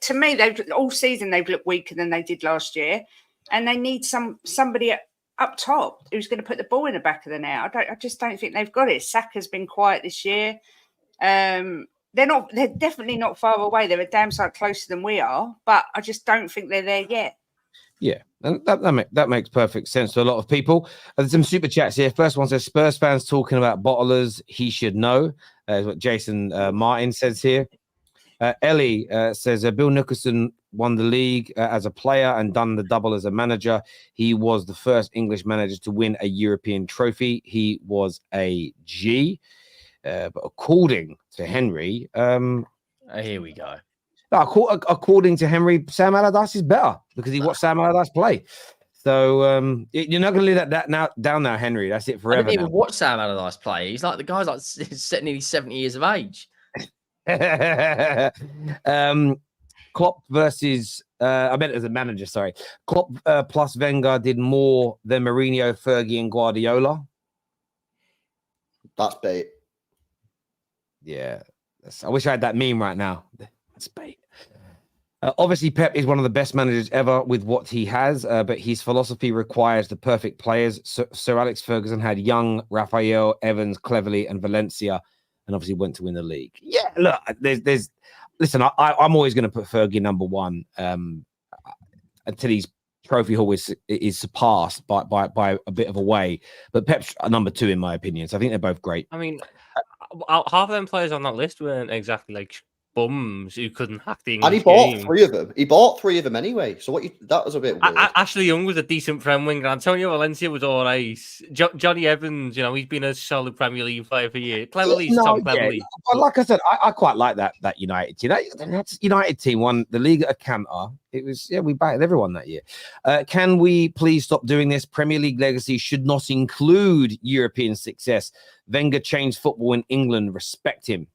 S5: To me, all season they've looked weaker than they did last year, and they need somebody up top who's going to put the ball in the back of the net. I just don't think they've got it. Saka's been quiet this year. They're definitely not far away. They're a damn sight closer than we are, but I just don't think they're there yet.
S1: Yeah, and that makes perfect sense to a lot of people. There's some super chats here. First one says, Spurs fans talking about bottlers, he should know. Is what Jason Martin says here. Ellie says, Bill Nicholson won the league as a player and done the double as a manager. He was the first English manager to win a European trophy. He was a G. But according to Henry...
S2: here we go.
S1: No, according to Henry, Sam Allardyce is better because he watched Sam Allardyce play. So you're not going to leave that down now, Henry. That's it
S2: I
S1: forever.
S2: didn't even watch Sam Allardyce play. He's like the guy's like nearly 70 years of age.
S1: Klopp versus I meant as a manager. Sorry, Klopp plus Wenger did more than Mourinho, Fergie, and Guardiola.
S3: That's bait.
S1: Yeah, I wish I had that meme right now. That's bait. Obviously, Pep is one of the best managers ever with what he has, but his philosophy requires the perfect players. Sir Alex Ferguson had Young, Raphael, Evans, Cleverley, and Valencia, and obviously went to win the league. Yeah, look, there's. Listen, I'm always going to put Fergie number one until his trophy haul is surpassed by a bit of a way. But Pep's number two in my opinion. So I think they're both great.
S4: I mean, half of them players on that list weren't exactly like bums who couldn't hack the English
S3: And he bought
S4: game.
S3: 3 of them. He bought 3 of them anyway. So that was a bit weird.
S4: Ashley Young was a decent friend winger. Antonio Valencia was all right. Johnny Evans, he's been a solid Premier League player for years. Cleverly's Tom Cleverley.
S1: But like I said, I quite like that United team. That United team won the league at a canter. It was we batted everyone that year. Can we please stop doing this? Premier League legacy should not include European success. Wenger changed football in England. Respect him.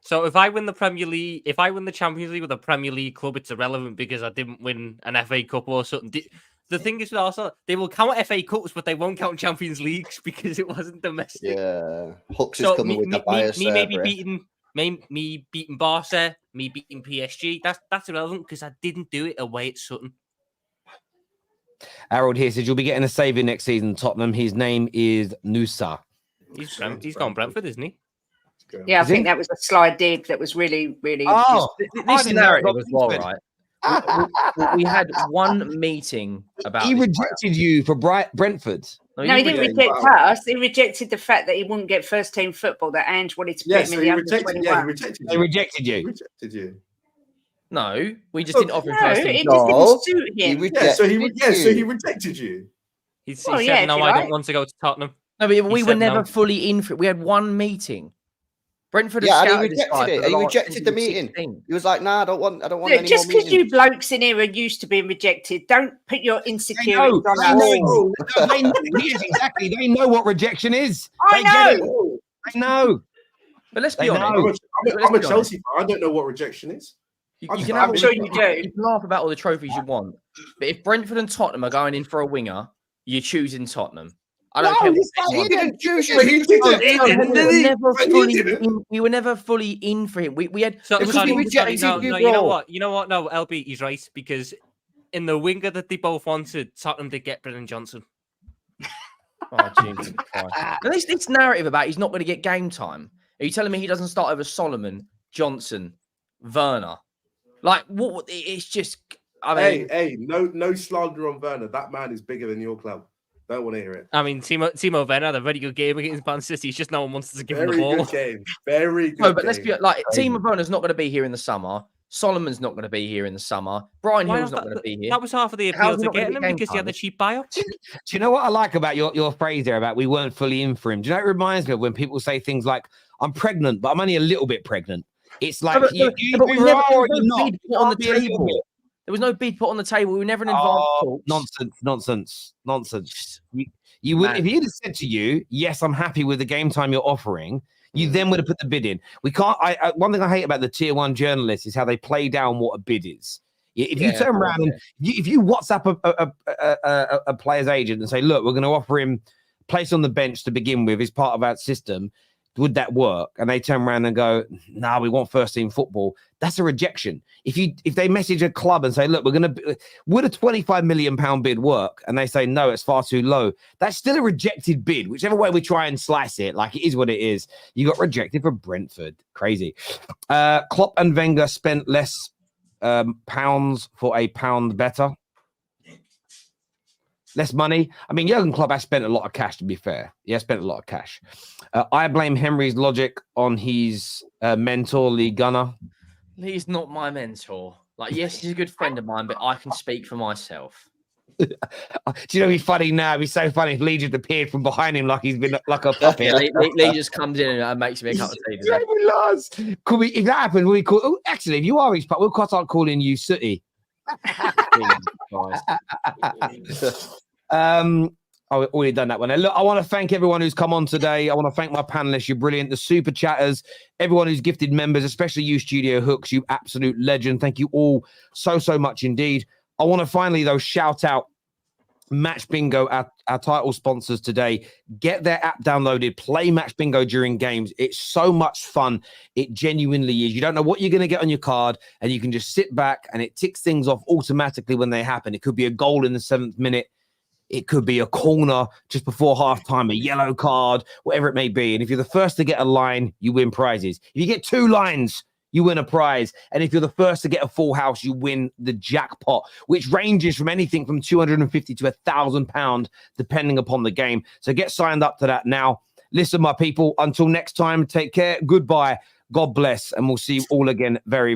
S4: So if I win the Premier League, if I win the Champions League with a Premier League club, it's irrelevant because I didn't win an FA Cup or something. The thing is with Arsenal, they will count FA Cups, but they won't count Champions Leagues because it wasn't domestic.
S3: Yeah, Hooks is coming with the bias.
S4: Me beating Barca, me beating PSG. That's irrelevant because I didn't do it away at Sutton.
S1: Harold here says you'll be getting a saviour next season, Tottenham. His name is Nusa.
S4: He's gone Brentford, isn't he?
S5: Yeah, I think that was a slide dig that was really, really.
S2: This narrative as well, right? we had one meeting about.
S1: He rejected you for Brentford.
S5: No, he didn't reject us. He rejected the fact that he wouldn't get first team football. That Ange wanted to put him in the under 21.
S6: Yeah, he rejected you.
S1: They rejected you.
S6: Rejected you.
S2: No, we just didn't offer him first team.
S5: It just didn't suit him.
S6: So he rejected you.
S4: He said, "No, I don't want to go to Tottenham."
S2: No, but we were never fully in for it. We had one meeting. Brentford
S3: and he rejected it. He rejected the meeting.
S2: 16.
S3: He was like, "Nah, I don't want any more meetings."
S5: Just because you blokes in here are used to being rejected, don't put your insecurities on us.
S1: They know. Yes, exactly. They know what rejection is.
S5: I know.
S1: They know.
S2: But let's be honest.
S6: I'm a Chelsea fan. I don't know what rejection is.
S2: I'm
S5: sure you do.
S2: You can laugh about all the trophies you want, but if Brentford and Tottenham are going in for a winger, you're choosing Tottenham. I don't care.
S3: He didn't choose you.
S2: We were never fully in for him. We had.
S3: We rejected you,
S4: no, you know what? You know what? No, LB, he's right because in the winger that they both wanted, Tottenham did get Brennan Johnson.
S2: Oh, Jesus Christ! And this narrative about he's not going to get game time. Are you telling me he doesn't start over Solomon, Johnson, Werner? Like what? It's just. I mean,
S6: no slander on Werner. That man is bigger than your club. Don't want to hear it.
S4: I mean, Timo Werner had a very good game against Man City. It's just no one wants to give him the ball.
S6: Very good game. Very good.
S2: No, but let's be like, Timo Werner's not going to be here in the summer. Solomon's not going to be here in the summer. Brian Hill's not going to be here.
S4: That was half of the appeal to getting him because he had the cheap buyout.
S1: Do you know what I like about your phrase there about we weren't fully in for him? Do you know it reminds me of when people say things like, "I'm pregnant, but I'm only a little bit pregnant." It's like
S2: There was no bid put on the table. We were never in advance.
S1: Nonsense. You would, if he had said to you, "Yes, I'm happy with the game time you're offering," you then would have put the bid in. We can't. One thing I hate about the tier 1 journalists is how they play down what a bid is. If you turn around and if you WhatsApp a player's agent and say, "Look, we're going to offer him place on the bench to begin with as part of our system," would that work? And they turn around and go, "Nah, we want first team football." That's a rejection. If they message a club and say, "Look, would a £25 million bid work?" And they say, "No, it's far too low." That's still a rejected bid. Whichever way we try and slice it, like it is what it is. You got rejected for Brentford. Crazy. Klopp and Wenger spent less pounds for a pound better. Less money. I mean, Jurgen Klopp has spent a lot of cash, to be fair. He has spent a lot of cash. I blame Henry's logic on his mentor, Lee Gunner.
S2: He's not my mentor. Like, yes, he's a good friend of mine, but I can speak for myself.
S1: Do you know, he's funny now? It'd be so funny if Lee just appeared from behind him like he's been like a puppet.
S2: Yeah, Lee just comes in and makes me a cup of tea.
S1: Yeah, Lars. Could we, if that happened, we call? Oh, actually, if you are his puppet, we'll start calling you Sooty. I've already done that one. Look, I want to thank everyone who's come on today. I want to thank my panelists. You're brilliant. The super chatters, everyone who's gifted members, especially you, Studio Hooks, you absolute legend. Thank you all so much indeed. I want to finally, though, shout out Match Bingo, our title sponsors today. Get their app downloaded. Play Match Bingo during games. It's so much fun. It genuinely is. You don't know what you're going to get on your card, and you can just sit back, and it ticks things off automatically when they happen. It could be a goal in the 7th minute. It could be a corner just before halftime, a yellow card, whatever it may be. And if you're the first to get a line, you win prizes. If you get 2 lines, you win a prize. And if you're the first to get a full house, you win the jackpot, which ranges from anything from £250 to £1,000, depending upon the game. So get signed up to that now. Listen, my people, until next time, take care. Goodbye. God bless. And we'll see you all again very